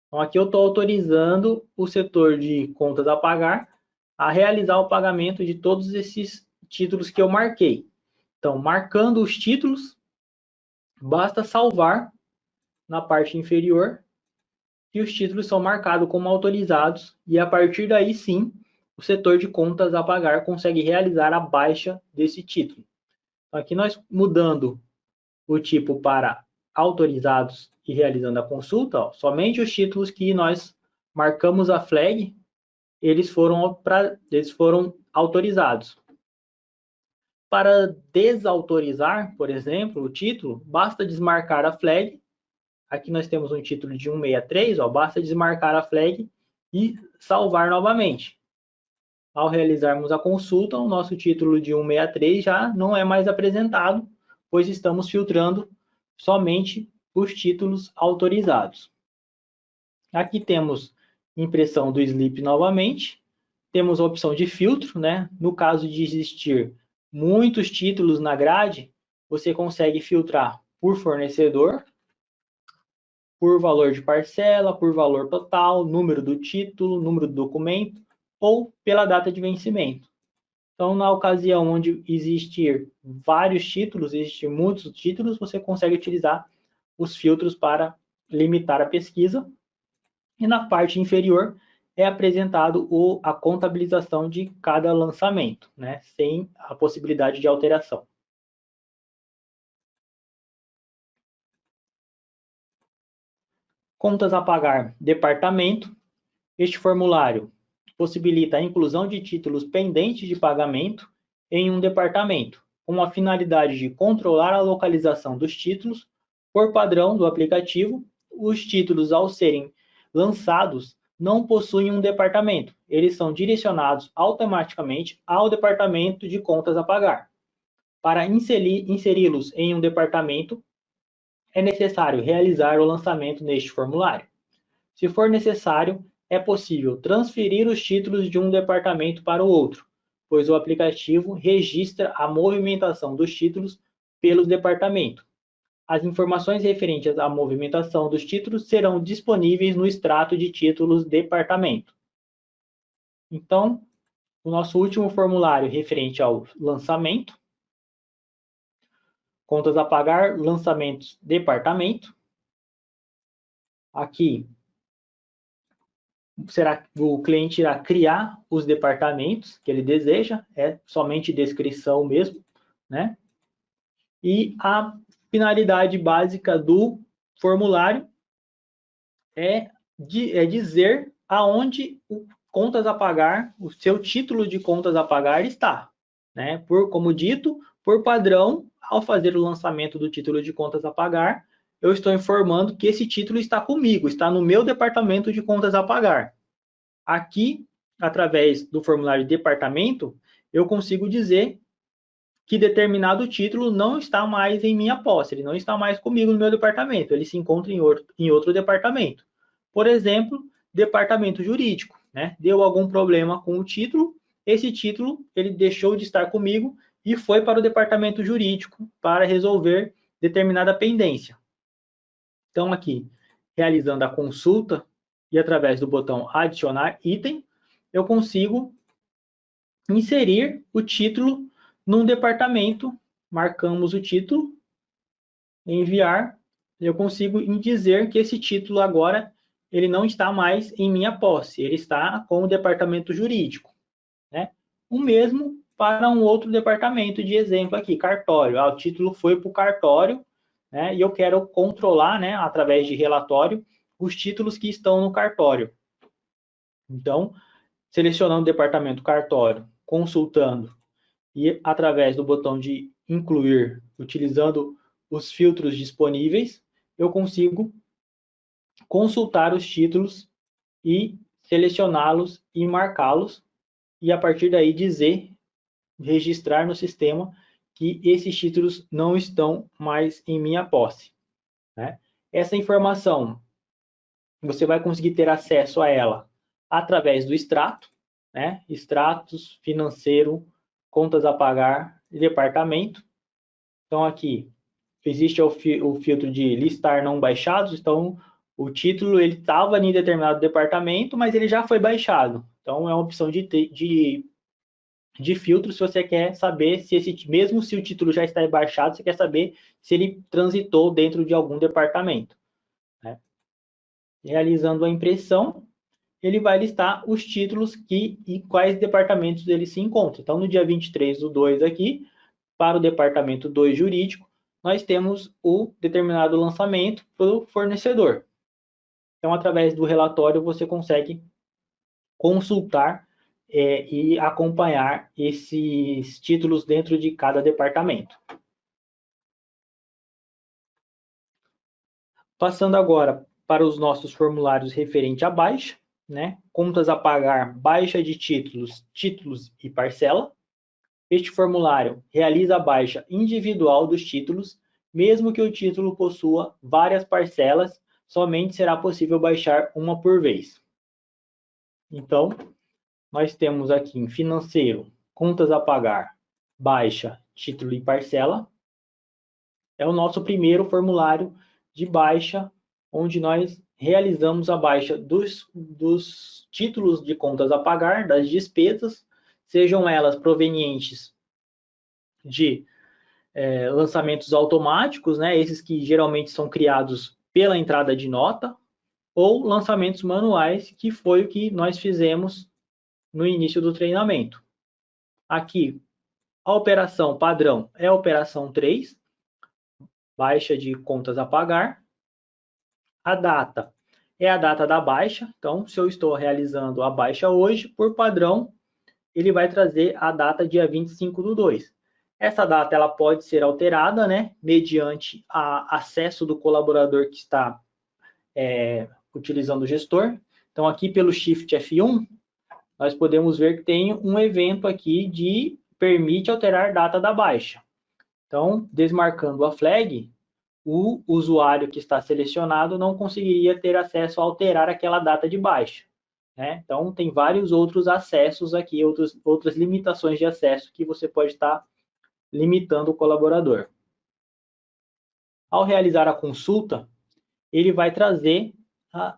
Então, aqui eu estou autorizando o setor de contas a pagar a realizar o pagamento de todos esses títulos que eu marquei. Então, marcando os títulos, basta salvar na parte inferior que os títulos são marcados como autorizados e a partir daí sim, o setor de contas a pagar consegue realizar a baixa desse título. Então, aqui nós mudando o tipo para autorizados e realizando a consulta, ó, somente os títulos que nós marcamos a flag, eles foram autorizados. Para desautorizar, por exemplo, o título, basta desmarcar a flag. Aqui nós temos um título de 163, ó, basta desmarcar a flag e salvar novamente. Ao realizarmos a consulta, o nosso título de 163 já não é mais apresentado, pois estamos filtrando somente os títulos autorizados. Aqui temos impressão do slip novamente, temos a opção de filtro, né? No caso de existir muitos títulos na grade, você consegue filtrar por fornecedor, por valor de parcela, por valor total, número do título, número do documento ou pela data de vencimento. Então, na ocasião onde existir vários títulos, existir muitos títulos, você consegue utilizar os filtros para limitar a pesquisa. E na parte inferior é apresentado a contabilização de cada lançamento, né, sem a possibilidade de alteração. Contas a pagar, departamento. Este formulário possibilita a inclusão de títulos pendentes de pagamento em um departamento, com a finalidade de controlar a localização dos títulos. Por padrão do aplicativo, os títulos, ao serem lançados, não possuem um departamento. Eles são direcionados automaticamente ao departamento de contas a pagar. Para inseri-los em um departamento, é necessário realizar o lançamento neste formulário. Se for necessário, é possível transferir os títulos de um departamento para o outro, pois o aplicativo registra a movimentação dos títulos pelos departamentos. As informações referentes à movimentação dos títulos serão disponíveis no extrato de títulos departamento. Então, o nosso último formulário referente ao lançamento, contas a pagar, lançamentos, departamento. Aqui, o cliente irá criar os departamentos que ele deseja, é somente descrição mesmo, né? E a finalidade básica do formulário é dizer aonde o contas a pagar, o seu título de contas a pagar está, né? Como dito, por padrão, ao fazer o lançamento do título de contas a pagar, eu estou informando que esse título está comigo, está no meu departamento de contas a pagar. Aqui, através do formulário de departamento, eu consigo dizer que determinado título não está mais em minha posse, ele não está mais comigo no meu departamento, ele se encontra em outro departamento. Por exemplo, departamento jurídico, né? Deu algum problema com o título, esse título ele deixou de estar comigo e foi para o departamento jurídico para resolver determinada pendência. Então, aqui, realizando a consulta e através do botão adicionar item, eu consigo inserir o título num departamento, marcamos o título, enviar, eu consigo dizer que esse título agora ele não está mais em minha posse, ele está com o departamento jurídico, né? O mesmo para um outro departamento de exemplo aqui, cartório. O título foi para o cartório, né? E eu quero controlar, né, através de relatório, os títulos que estão no cartório. Então, selecionando o departamento cartório, consultando e através do botão de incluir, utilizando os filtros disponíveis, eu consigo consultar os títulos e selecioná-los e marcá-los e a partir daí dizer, registrar no sistema que esses títulos não estão mais em minha posse, né? Essa informação você vai conseguir ter acesso a ela através do extrato, né? Extratos, financeiro, contas a pagar e departamento. Então aqui existe o filtro de listar não baixados, então o título ele estava em determinado departamento, mas ele já foi baixado. Então é uma opção de filtro se você quer saber se mesmo se o título já está baixado, você quer saber se ele transitou dentro de algum departamento, né? Realizando a impressão, ele vai listar os títulos e quais departamentos ele se encontra. Então, no dia 23/2 aqui, para o departamento 2 jurídico, nós temos o determinado lançamento para o fornecedor. Então, através do relatório, você consegue consultar e acompanhar esses títulos dentro de cada departamento. Passando agora para os nossos formulários referente à baixa, né? Contas a pagar, baixa de títulos, títulos e parcela. Este formulário realiza a baixa individual dos títulos, mesmo que o título possua várias parcelas, somente será possível baixar uma por vez. Então, nós temos aqui em financeiro, contas a pagar, baixa, título e parcela. É o nosso primeiro formulário de baixa, onde nós realizamos a baixa dos títulos de contas a pagar, das despesas, sejam elas provenientes de lançamentos automáticos, né, esses que geralmente são criados pela entrada de nota, ou lançamentos manuais, que foi o que nós fizemos no início do treinamento. Aqui, a operação padrão é a operação 3, baixa de contas a pagar. A data é a data da baixa, então se eu estou realizando a baixa hoje, por padrão, ele vai trazer a data dia 25/2. Essa data ela pode ser alterada, né, mediante acesso do colaborador que está utilizando o gestor. Então aqui pelo Shift F1, nós podemos ver que tem um evento aqui de permite alterar data da baixa. Então, desmarcando a flag, o usuário que está selecionado não conseguiria ter acesso a alterar aquela data de baixa, né? Então, tem vários outros acessos aqui, outras limitações de acesso que você pode estar limitando o colaborador. Ao realizar a consulta, ele vai trazer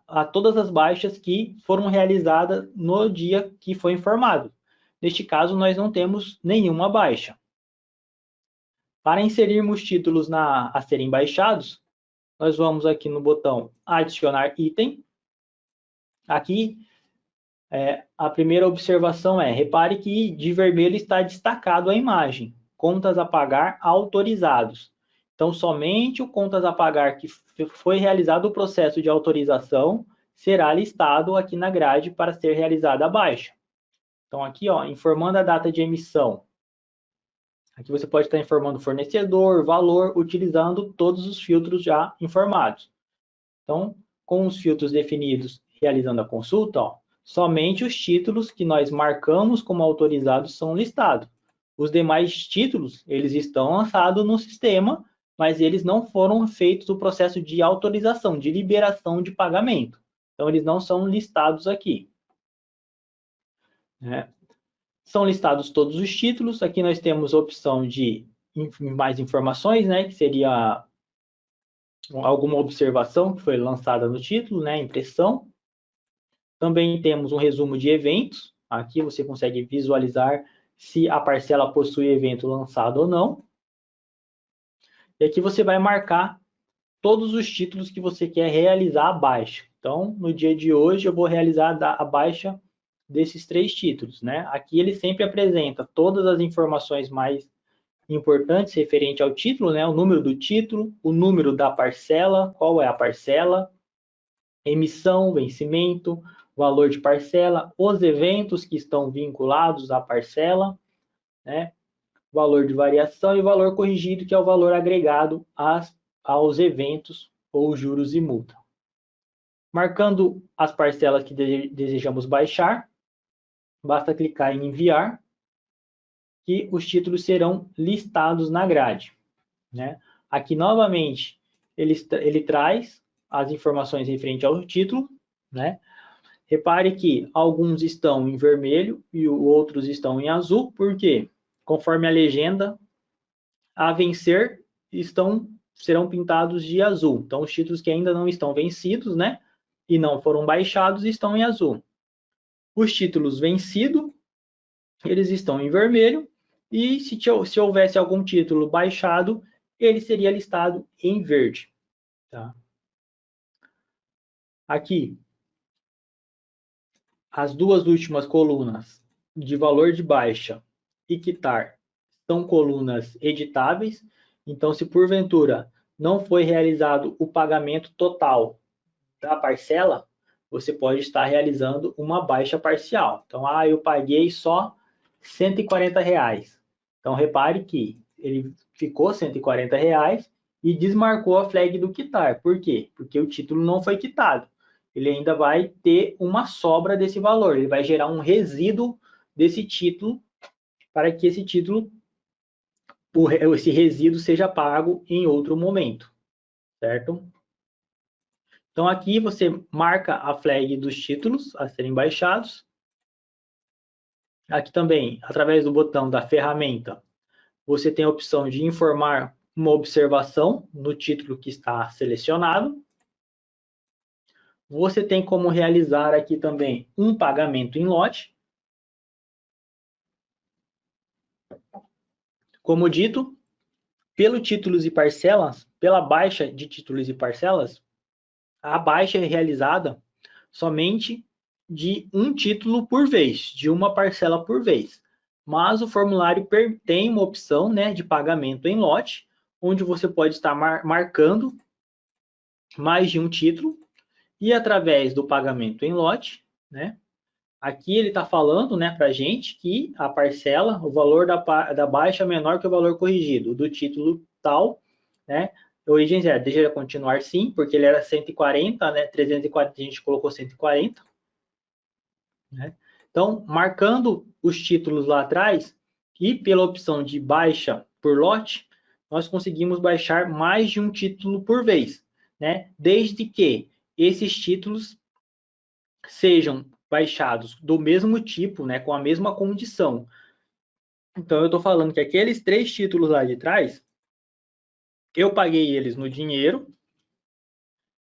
a todas as baixas que foram realizadas no dia que foi informado. Neste caso, nós não temos nenhuma baixa. Para inserirmos títulos a serem baixados, nós vamos aqui no botão adicionar item. Aqui, a primeira observação repare que de vermelho está destacado a imagem, contas a pagar autorizados. Então, somente o contas a pagar que foi realizado o processo de autorização será listado aqui na grade para ser realizada a baixa. Então, aqui, ó, informando a data de emissão. Aqui você pode estar informando o fornecedor, valor, utilizando todos os filtros já informados. Então, com os filtros definidos, realizando a consulta, ó, somente os títulos que nós marcamos como autorizados são listados. Os demais títulos, eles estão lançados no sistema, mas eles não foram feitos o processo de autorização, de liberação de pagamento. Então, eles não são listados aqui, né? São listados todos os títulos. Aqui nós temos a opção de mais informações, né? Que seria alguma observação que foi lançada no título, né? Impressão. Também temos um resumo de eventos. Aqui você consegue visualizar se a parcela possui evento lançado ou não. E aqui você vai marcar todos os títulos que você quer realizar a baixa. Então, no dia de hoje, eu vou realizar a baixa desses 3 títulos, né? Aqui ele sempre apresenta todas as informações mais importantes referente ao título, né? O número do título, o número da parcela, qual é a parcela, emissão, vencimento, valor de parcela, os eventos que estão vinculados à parcela, né? Valor de variação e valor corrigido, que é o valor agregado aos eventos ou juros e multa. Marcando as parcelas que desejamos baixar, basta clicar em enviar, que os títulos serão listados na grade, né? Aqui, novamente, ele traz as informações referentes ao título, né? Repare que alguns estão em vermelho e outros estão em azul, porque, conforme a legenda, a vencer serão pintados de azul. Então, os títulos que ainda não estão vencidos, né? E não foram baixados, estão em azul. Os títulos vencidos, eles estão em vermelho. E se houvesse algum título baixado, ele seria listado em verde. Tá? Aqui, as duas últimas colunas de valor de baixa e quitar são colunas editáveis. Então, se porventura não foi realizado o pagamento total da parcela, você pode estar realizando uma baixa parcial. Então, eu paguei só R$ 140. Então, repare que ele ficou R$ 140 e desmarcou a flag do quitar. Por quê? Porque o título não foi quitado. Ele ainda vai ter uma sobra desse valor. Ele vai gerar um resíduo desse título para que esse resíduo seja pago em outro momento, certo? Então, aqui você marca a flag dos títulos a serem baixados. Aqui também, através do botão da ferramenta, você tem a opção de informar uma observação no título que está selecionado. Você tem como realizar aqui também um pagamento em lote. Como dito, pelo títulos e parcelas, pela baixa de títulos e parcelas, a baixa é realizada somente de um título por vez, de uma parcela por vez. Mas o formulário tem uma opção, né, de pagamento em lote, onde você pode estar marcando mais de um título e através do pagamento em lote, né, aqui ele está falando, né, para a gente que a parcela, o valor da baixa é menor que o valor corrigido do título tal, né? Origem zero, deixa continuar sim, porque ele era 140, né? 340 a gente colocou 140, né? Então, marcando os títulos lá atrás e pela opção de baixa por lote, nós conseguimos baixar mais de um título por vez, né? Desde que esses títulos sejam baixados do mesmo tipo, né, com a mesma condição. Então, eu estou falando que aqueles 3 títulos lá de trás, eu paguei eles no dinheiro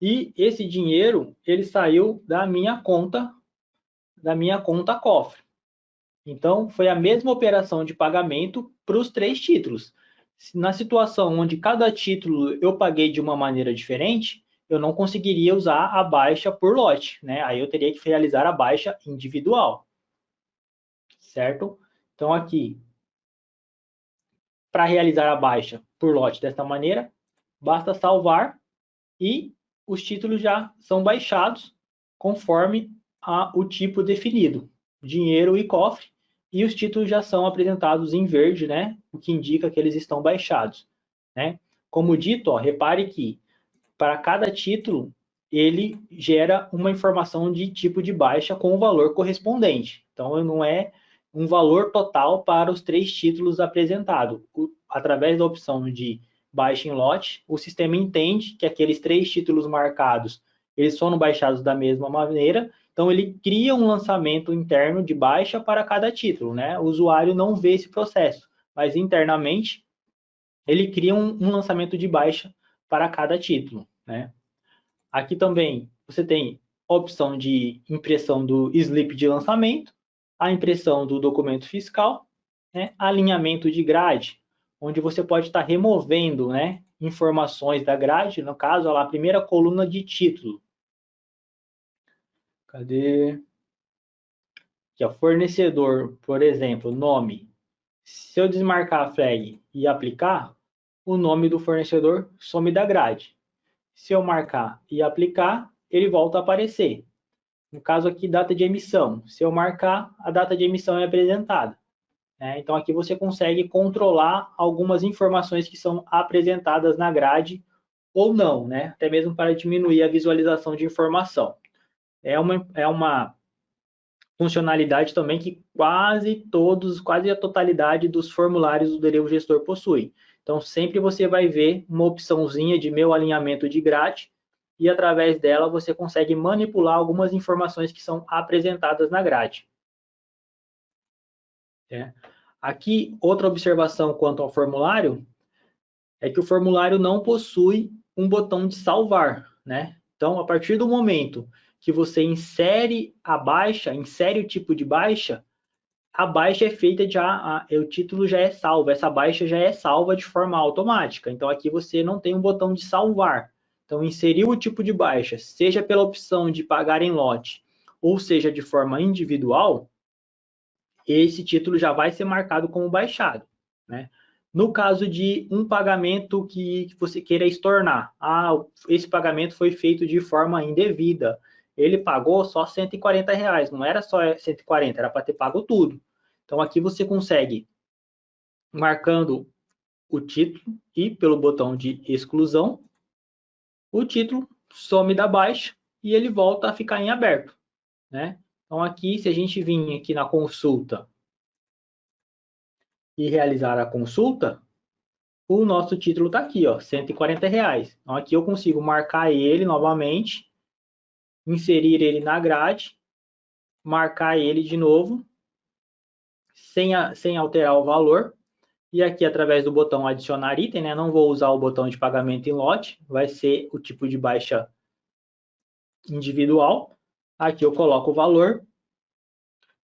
e esse dinheiro ele saiu da minha conta cofre. Então, foi a mesma operação de pagamento para os 3 títulos. Na situação onde cada título eu paguei de uma maneira diferente, eu não conseguiria usar a baixa por lote, né? Aí eu teria que realizar a baixa individual, certo? Então, aqui, para realizar a baixa por lote desta maneira, basta salvar e os títulos já são baixados conforme o tipo definido, dinheiro e cofre, e os títulos já são apresentados em verde, né? O que indica que eles estão baixados, né? Como dito, repare que para cada título ele gera uma informação de tipo de baixa com o valor correspondente. Então, não é um valor total para os 3 títulos apresentados. Através da opção de baixa em lote, o sistema entende que aqueles 3 títulos marcados eles foram baixados da mesma maneira, então ele cria um lançamento interno de baixa para cada título, né? O usuário não vê esse processo, mas internamente ele cria um lançamento de baixa para cada título, né? Aqui também você tem a opção de impressão do slip de lançamento, a impressão do documento fiscal, né, alinhamento de grade, onde você pode estar removendo, né, informações da grade, no caso, a primeira coluna de título. Cadê? Aqui, ó, fornecedor, por exemplo, nome. Se eu desmarcar a flag e aplicar, o nome do fornecedor some da grade. Se eu marcar e aplicar, ele volta a aparecer. No caso aqui, data de emissão. Se eu marcar, a data de emissão é apresentada. Então aqui você consegue controlar algumas informações que são apresentadas na grade ou não, né? Até mesmo para diminuir a visualização de informação. É uma funcionalidade também que quase a totalidade dos formulários do Derivado Gestor possui. Então, sempre você vai ver uma opçãozinha de meu alinhamento de grade e através dela você consegue manipular algumas informações que são apresentadas na grade. Aqui, outra observação quanto ao formulário é que o formulário não possui um botão de salvar, né? Então, a partir do momento que você insere a baixa, insere o tipo de baixa, a baixa é feita já, o título já é salvo, essa baixa já é salva de forma automática. Então, aqui você não tem um botão de salvar. Então, inseriu o tipo de baixa, seja pela opção de pagar em lote, ou seja de forma individual, esse título já vai ser marcado como baixado, né? No caso de um pagamento que você queira estornar, esse pagamento foi feito de forma indevida, ele pagou só R$ 140, não era só 140, era para ter pago tudo. Então aqui você consegue, marcando o título e pelo botão de exclusão, o título some da baixa e ele volta a ficar em aberto, né? Então aqui, se a gente vir aqui na consulta e realizar a consulta, o nosso título está aqui, ó, R$ 140. Então aqui eu consigo marcar ele novamente, inserir ele na grade, marcar ele de novo, sem alterar o valor. E aqui, através do botão adicionar item, né, não vou usar o botão de pagamento em lote, vai ser o tipo de baixa individual. Aqui eu coloco o valor,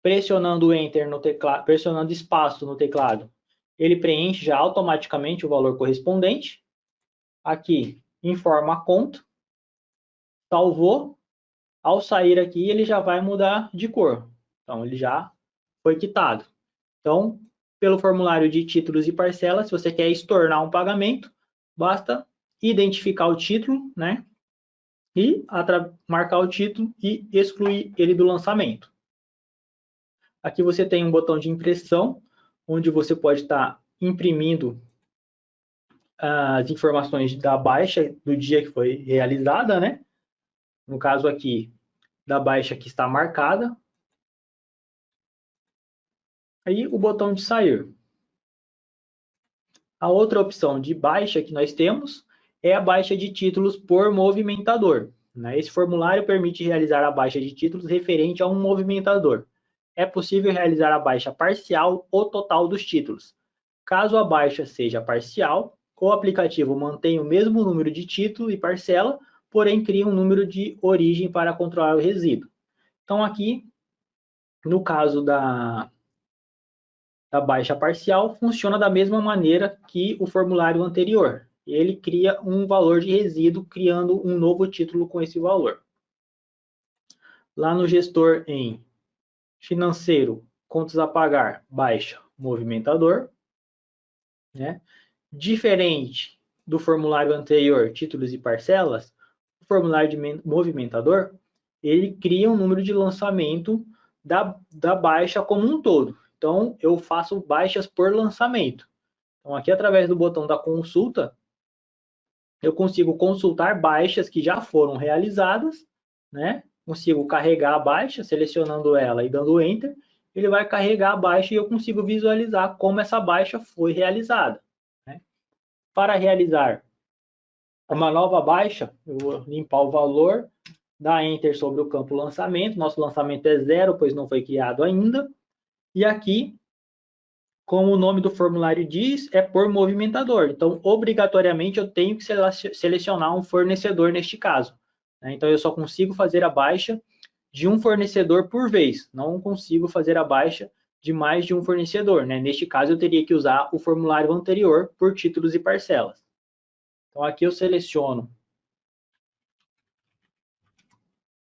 pressionando Enter no teclado, pressionando espaço no teclado, ele preenche já automaticamente o valor correspondente. Aqui, informa a conta, salvou. Ao sair aqui, ele já vai mudar de cor. Então, ele já foi quitado. Então, pelo formulário de títulos e parcelas, se você quer estornar um pagamento, basta identificar o título, né? E marcar o título e excluir ele do lançamento. Aqui você tem um botão de impressão, onde você pode estar imprimindo as informações da baixa do dia que foi realizada, né? No caso aqui, da baixa que está marcada. Aí o botão de sair. A outra opção de baixa que nós temos é a baixa de títulos por movimentador. Esse formulário permite realizar a baixa de títulos referente a um movimentador. É possível realizar a baixa parcial ou total dos títulos. Caso a baixa seja parcial, o aplicativo mantém o mesmo número de título e parcela, porém cria um número de origem para controlar o resíduo. Então aqui, no caso da baixa parcial, funciona da mesma maneira que o formulário anterior. Ele cria um valor de resíduo, criando um novo título com esse valor. Lá no gestor em financeiro, contas a pagar, baixa, movimentador, né? Diferente do formulário anterior, títulos e parcelas, o formulário de movimentador, ele cria um número de lançamento da baixa como um todo. Então, eu faço baixas por lançamento. Então, aqui através do botão da consulta, eu consigo consultar baixas que já foram realizadas, né? Consigo carregar a baixa, selecionando ela e dando Enter, ele vai carregar a baixa e eu consigo visualizar como essa baixa foi realizada. Né? Para realizar uma nova baixa, eu vou limpar o valor, dar Enter sobre o campo lançamento, nosso lançamento é 0, pois não foi criado ainda, e aqui, como o nome do formulário diz, é por movimentador. Então, obrigatoriamente, eu tenho que selecionar um fornecedor neste caso. Então, eu só consigo fazer a baixa de um fornecedor por vez. Não consigo fazer a baixa de mais de um fornecedor. Neste caso, eu teria que usar o formulário anterior por títulos e parcelas. Então, aqui eu seleciono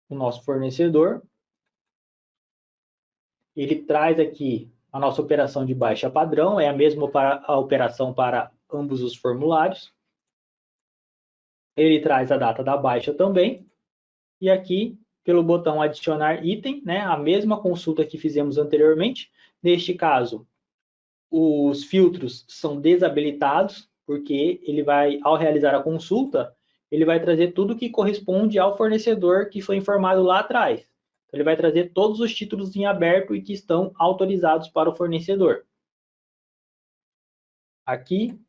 o nosso fornecedor. Ele traz aqui a nossa operação de baixa padrão, é a mesma operação para ambos os formulários. Ele traz a data da baixa também. E aqui, pelo botão adicionar item, né, a mesma consulta que fizemos anteriormente. Neste caso, os filtros são desabilitados, porque ele vai, ao realizar a consulta, ele vai trazer tudo que corresponde ao fornecedor que foi informado lá atrás. Então, ele vai trazer todos os títulos em aberto e que estão autorizados para o fornecedor. Aqui,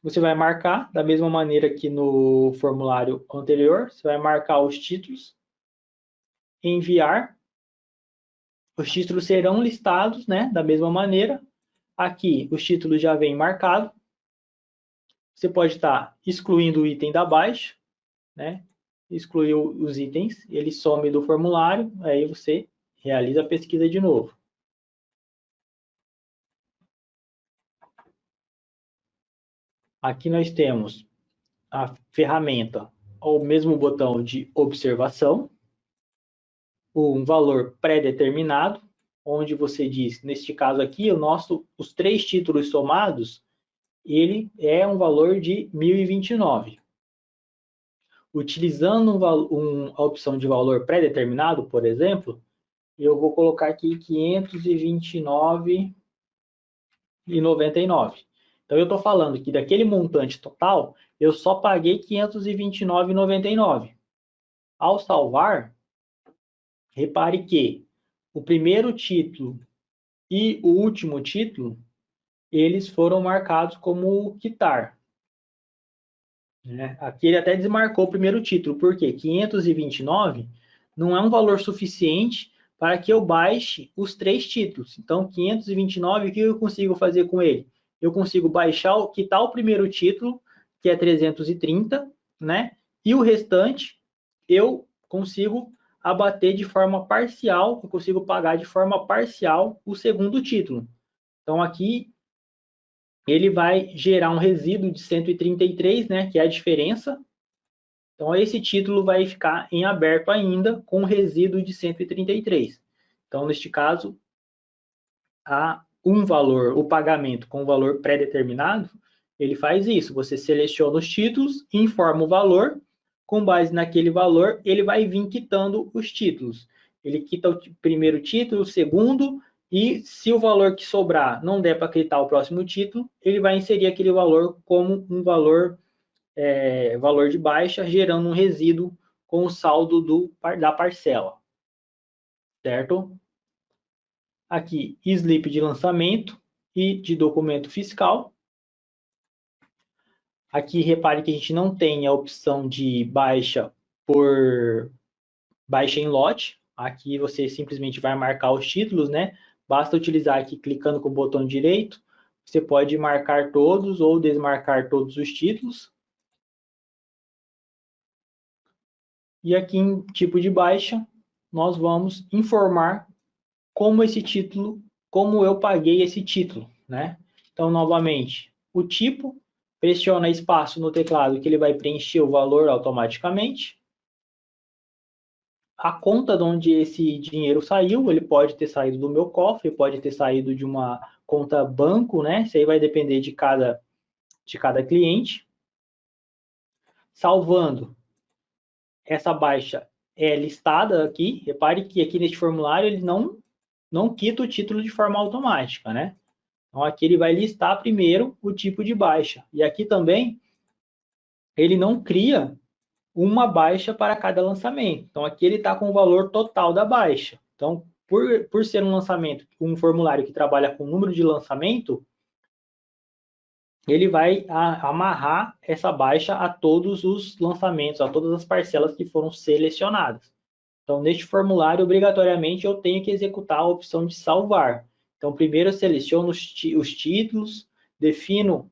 você vai marcar, da mesma maneira que no formulário anterior, você vai marcar os títulos, enviar. Os títulos serão listados, né, da mesma maneira. Aqui, os títulos já vêm marcados. Você pode estar excluindo o item da baixa, né? Excluiu os itens, ele some do formulário, aí você realiza a pesquisa de novo. Aqui nós temos a ferramenta, ou mesmo botão de observação, um valor pré-determinado, onde você diz, neste caso aqui, os 3 títulos somados, ele é um valor de 1029. Utilizando a opção de valor pré-determinado, por exemplo, eu vou colocar aqui 529,99. Então, eu estou falando que daquele montante total, eu só paguei 529,99. Ao salvar, repare que o primeiro título e o último título, eles foram marcados como quitar. Aqui ele até desmarcou o primeiro título, porque 529 não é um valor suficiente para que eu baixe os 3 títulos. Então, 529, o que eu consigo fazer com ele? Eu consigo baixar, quitar o primeiro título, que é 330, né? E o restante eu consigo abater de forma parcial, eu consigo pagar de forma parcial o segundo título. Então, aqui ele vai gerar um resíduo de 133, né, que é a diferença. Então, esse título vai ficar em aberto ainda com resíduo de 133. Então, neste caso, há um valor, o pagamento com valor pré-determinado, ele faz isso. Você seleciona os títulos, informa o valor, com base naquele valor, ele vai vir quitando os títulos. Ele quita o primeiro título, o segundo, e se o valor que sobrar não der para quitar o próximo título, ele vai inserir aquele valor como um valor de baixa, gerando um resíduo com o saldo da parcela, certo? Aqui, slip de lançamento e de documento fiscal. Aqui, repare que a gente não tem a opção de baixa por baixa em lote. Aqui você simplesmente vai marcar os títulos, né? Basta utilizar aqui, clicando com o botão direito, você pode marcar todos ou desmarcar todos os títulos. E aqui em tipo de baixa, nós vamos informar como esse título, como eu paguei esse título, né? Então, novamente, o tipo, pressiona espaço no teclado que ele vai preencher o valor automaticamente. A conta de onde esse dinheiro saiu, ele pode ter saído do meu cofre, pode ter saído de uma conta banco, né? Isso aí vai depender de cada cliente. Salvando, essa baixa é listada aqui. Repare que aqui neste formulário ele não quita o título de forma automática, né? Então, aqui ele vai listar primeiro o tipo de baixa. E aqui também, ele não cria uma baixa para cada lançamento. Então, aqui ele está com o valor total da baixa. Então, por ser um lançamento, um formulário que trabalha com número de lançamento, ele vai amarrar essa baixa a todos os lançamentos, a todas as parcelas que foram selecionadas. Então, neste formulário, obrigatoriamente, eu tenho que executar a opção de salvar. Então, primeiro eu seleciono os títulos, defino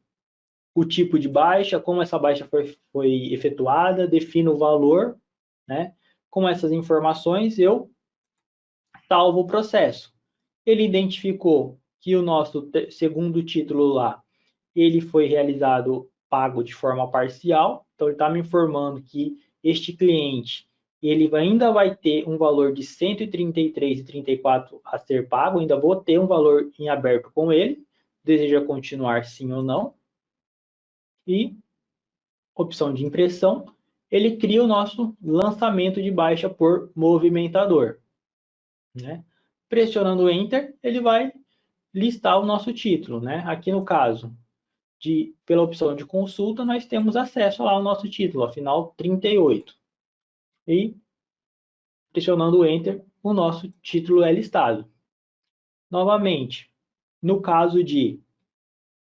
o tipo de baixa, como essa baixa foi efetuada, defino o valor, né? Com essas informações, eu salvo o processo. Ele identificou que o nosso segundo título lá, ele foi realizado pago de forma parcial, então ele está me informando que este cliente ele ainda vai ter um valor de R$ 133,34 a ser pago, ainda vou ter um valor em aberto com ele, deseja continuar sim ou não. E opção de impressão, ele cria o nosso lançamento de baixa por movimentador, né? Pressionando Enter, ele vai listar o nosso título, né? Aqui no caso, pela opção de consulta, nós temos acesso lá ao nosso título, afinal 38. E pressionando Enter, o nosso título é listado. Novamente, no caso de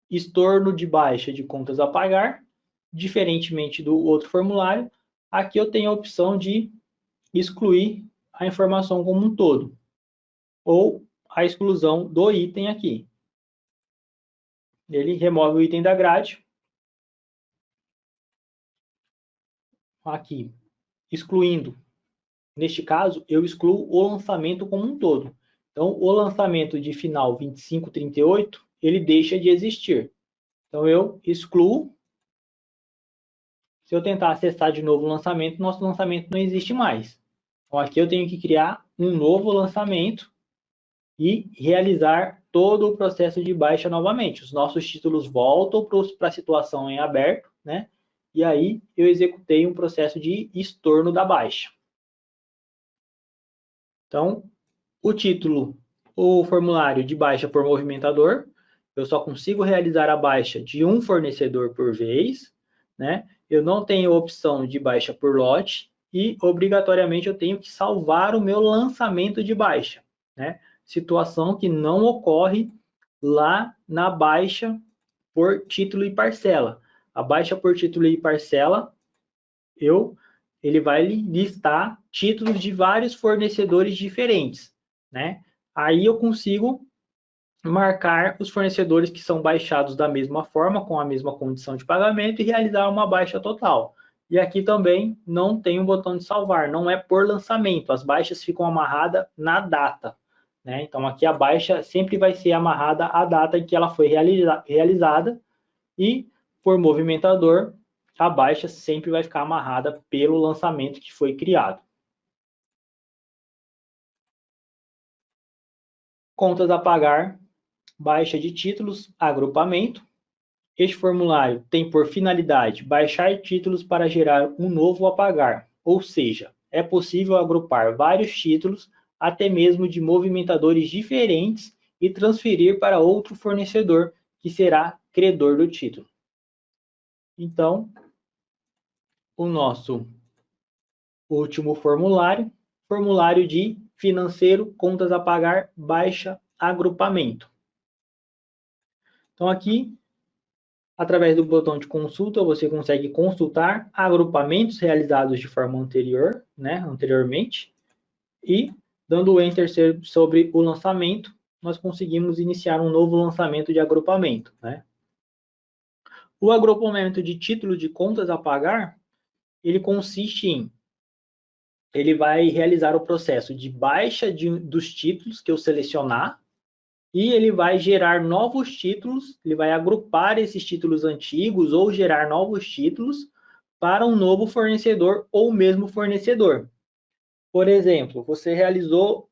estorno de baixa de contas a pagar, diferentemente do outro formulário, aqui eu tenho a opção de excluir a informação como um todo, ou a exclusão do item aqui. Ele remove o item da grade, aqui, excluindo. Neste caso, eu excluo o lançamento como um todo. Então, o lançamento de final 2538, ele deixa de existir. Então, eu excluo. Se eu tentar acessar de novo o lançamento, nosso lançamento não existe mais. Então, aqui eu tenho que criar um novo lançamento e realizar todo o processo de baixa novamente. Os nossos títulos voltam para a situação em aberto, né? E aí eu executei um processo de estorno da baixa. Então, o título, o formulário de baixa por movimentador, eu só consigo realizar a baixa de um fornecedor por vez, né? Eu não tenho opção de baixa por lote e, obrigatoriamente, eu tenho que salvar o meu lançamento de baixa, né? Situação que não ocorre lá na baixa por título e parcela. A baixa por título e parcela, ele vai listar títulos de vários fornecedores diferentes, né? Aí eu consigo marcar os fornecedores que são baixados da mesma forma, com a mesma condição de pagamento e realizar uma baixa total. E aqui também não tem um botão de salvar, não é por lançamento, as baixas ficam amarradas na data, né? Então aqui a baixa sempre vai ser amarrada à data em que ela foi realizada e por movimentador, a baixa sempre vai ficar amarrada pelo lançamento que foi criado. Contas a pagar, baixa de títulos, agrupamento. Este formulário tem por finalidade baixar títulos para gerar um novo a pagar, ou seja, é possível agrupar vários títulos, até mesmo de movimentadores diferentes, e transferir para outro fornecedor que será credor do título. Então, o nosso último formulário, formulário de financeiro, contas a pagar, baixa, agrupamento. Então aqui, através do botão de consulta, você consegue consultar agrupamentos realizados de forma anterior, né, anteriormente, e dando Enter sobre o lançamento, nós conseguimos iniciar um novo lançamento de agrupamento, né? O agrupamento de título de contas a pagar, ele consiste em ele vai realizar o processo de baixa dos títulos que eu selecionar e ele vai gerar novos títulos, ele vai agrupar esses títulos antigos ou gerar novos títulos para um novo fornecedor ou mesmo fornecedor. Por exemplo, você realizou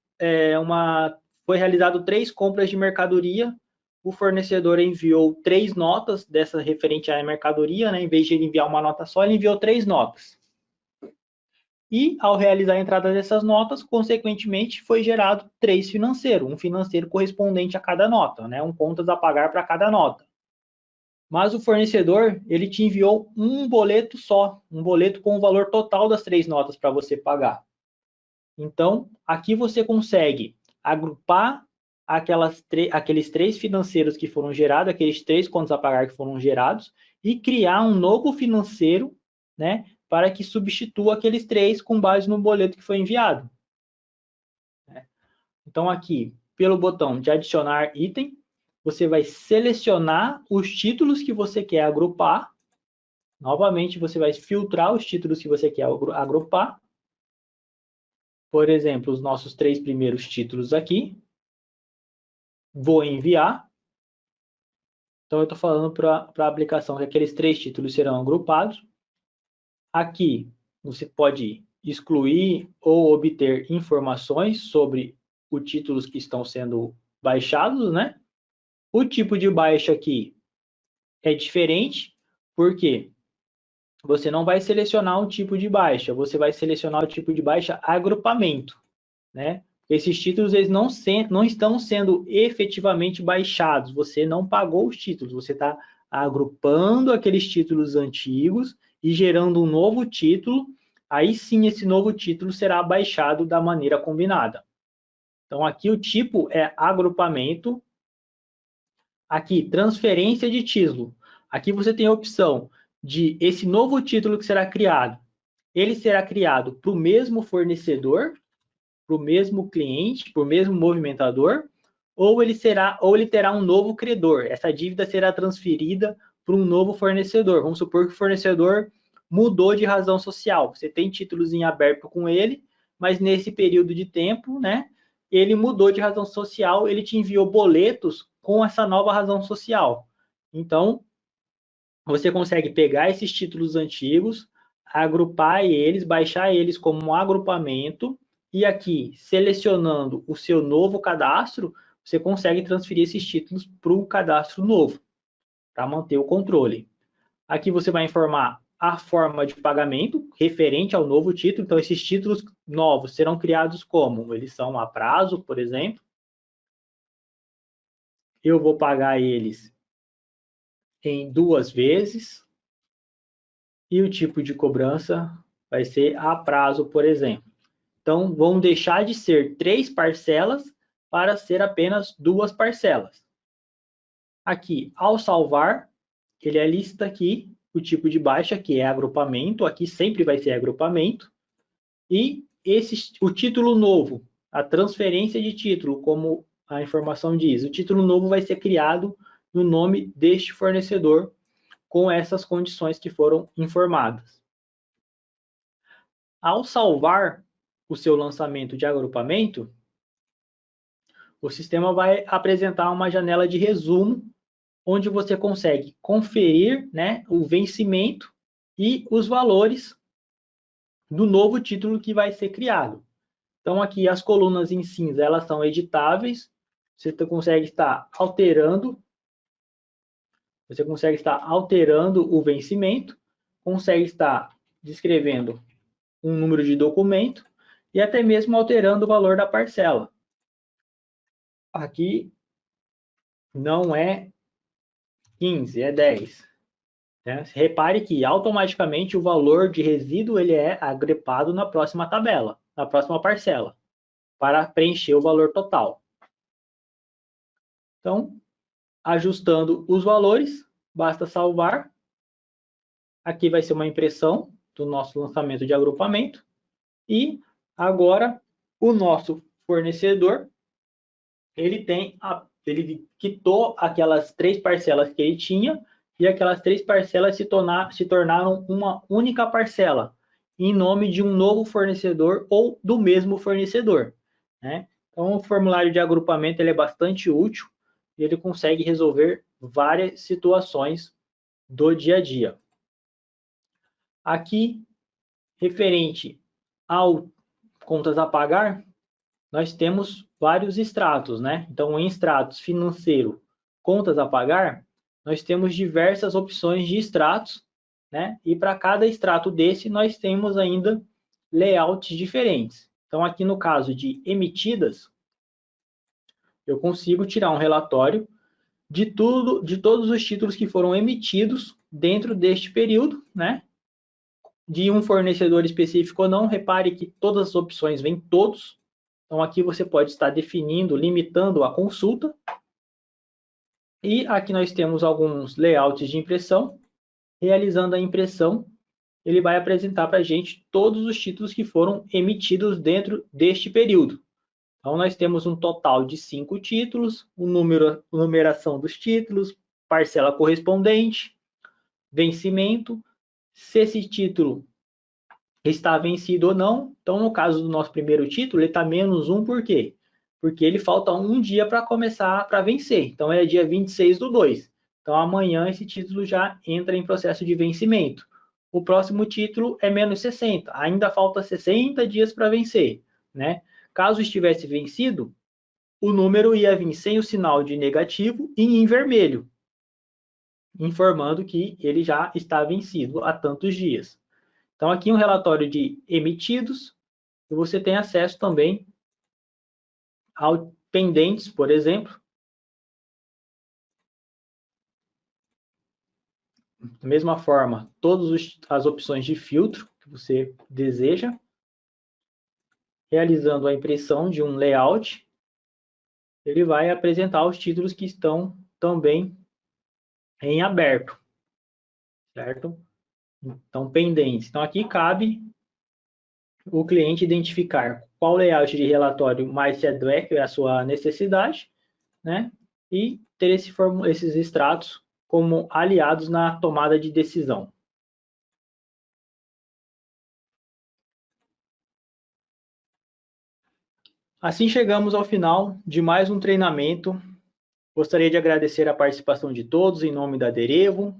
foi realizado 3 compras de mercadoria, o fornecedor enviou 3 notas dessa referente à mercadoria, né? Em vez de ele enviar uma nota só, ele enviou 3 notas. E, ao realizar a entrada dessas notas, consequentemente, foi gerado 3 financeiros, um financeiro correspondente a cada nota, né? Um contas a pagar para cada nota. Mas o fornecedor, ele te enviou um boleto só, um boleto com o valor total das 3 notas para você pagar. Então, aqui você consegue agrupar aqueles 3 financeiros que foram gerados, aqueles 3 contas a pagar que foram gerados, e criar um novo financeiro, né, para que substitua aqueles 3 com base no boleto que foi enviado. Então, aqui, pelo botão de adicionar item, você vai selecionar os títulos que você quer agrupar. Novamente, você vai filtrar os títulos que você quer agrupar. Por exemplo, os nossos 3 primeiros títulos aqui. Vou enviar. Então, eu estou falando para a aplicação que aqueles 3 títulos serão agrupados. Aqui, você pode excluir ou obter informações sobre os títulos que estão sendo baixados, né? O tipo de baixa aqui é diferente, porque você não vai selecionar um tipo de baixa, você vai selecionar o tipo de baixa agrupamento, né? Esses títulos eles não estão sendo efetivamente baixados, você não pagou os títulos, você está agrupando aqueles títulos antigos e gerando um novo título, aí sim esse novo título será baixado da maneira combinada. Então aqui o tipo é agrupamento, aqui transferência de título. Aqui você tem a opção de esse novo título que será criado, ele será criado para o mesmo fornecedor, para o mesmo cliente, para o mesmo movimentador, ou ele terá um novo credor. Essa dívida será transferida para um novo fornecedor. Vamos supor que o fornecedor mudou de razão social. Você tem títulos em aberto com ele, mas nesse período de tempo, né, ele mudou de razão social, ele te enviou boletos com essa nova razão social. Então, você consegue pegar esses títulos antigos, agrupar eles, baixar eles como um agrupamento, e aqui, selecionando o seu novo cadastro, você consegue transferir esses títulos para o cadastro novo, para manter o controle. Aqui você vai informar a forma de pagamento referente ao novo título. Então, esses títulos novos serão criados como? Eles são a prazo, por exemplo. Eu vou pagar eles em 2 vezes. E o tipo de cobrança vai ser a prazo, por exemplo. Então, vão deixar de ser 3 parcelas para ser apenas 2 parcelas. Aqui, ao salvar, ele lista aqui o tipo de baixa, que é agrupamento, aqui sempre vai ser agrupamento, e o título novo, a transferência de título, como a informação diz, o título novo vai ser criado no nome deste fornecedor, com essas condições que foram informadas. Ao salvar o seu lançamento de agrupamento, o sistema vai apresentar uma janela de resumo, onde você consegue conferir, né, o vencimento e os valores do novo título que vai ser criado. Então aqui as colunas em cinza, elas são editáveis, você consegue estar alterando o vencimento, consegue estar descrevendo um número de documento e até mesmo alterando o valor da parcela. Aqui não é 15, é 10. Né? Repare que automaticamente o valor de resíduo ele é agrupado na próxima tabela, na próxima parcela, para preencher o valor total. Então, ajustando os valores, basta salvar. Aqui vai ser uma impressão do nosso lançamento de agrupamento. E agora o nosso fornecedor, ele quitou aquelas 3 parcelas que ele tinha, e aquelas 3 parcelas se tornaram uma única parcela, em nome de um novo fornecedor ou do mesmo fornecedor, né? Então, o formulário de agrupamento ele é bastante útil e ele consegue resolver várias situações do dia a dia. Aqui, referente ao contas a pagar, nós temos vários extratos, né? Então, em extratos financeiro, contas a pagar, nós temos diversas opções de extratos, né? E para cada extrato desse, nós temos ainda layouts diferentes. Então, aqui no caso de emitidas, eu consigo tirar um relatório de todos os títulos que foram emitidos dentro deste período, né? De um fornecedor específico ou não, repare que todas as opções vêm todos. Então, aqui você pode estar definindo, limitando a consulta. E aqui nós temos alguns layouts de impressão. Realizando a impressão, ele vai apresentar para a gente todos os títulos que foram emitidos dentro deste período. Então, nós temos um total de 5 títulos, numeração dos títulos, parcela correspondente, vencimento, se esse título está vencido ou não. Então, no caso do nosso primeiro título, ele está menos 1, por quê? Porque ele falta um dia para começar, para vencer. Então, é dia 26/2. Então, amanhã esse título já entra em processo de vencimento. o próximo título é menos 60, ainda falta 60 dias para vencer, né? Caso estivesse vencido, o número ia vir sem o sinal de negativo e em vermelho, informando que ele já está vencido há tantos dias. Então, aqui um relatório de emitidos, e você tem acesso também ao pendentes, por exemplo. Da mesma forma, todas as opções de filtro que você deseja, realizando a impressão de um layout, ele vai apresentar os títulos que estão também em aberto, certo? Então, pendentes. Então, aqui cabe o cliente identificar qual layout de relatório mais se adequa à sua necessidade, né? E ter esses extratos como aliados na tomada de decisão. Assim chegamos ao final de mais um treinamento. Gostaria de agradecer a participação de todos em nome da Derevo.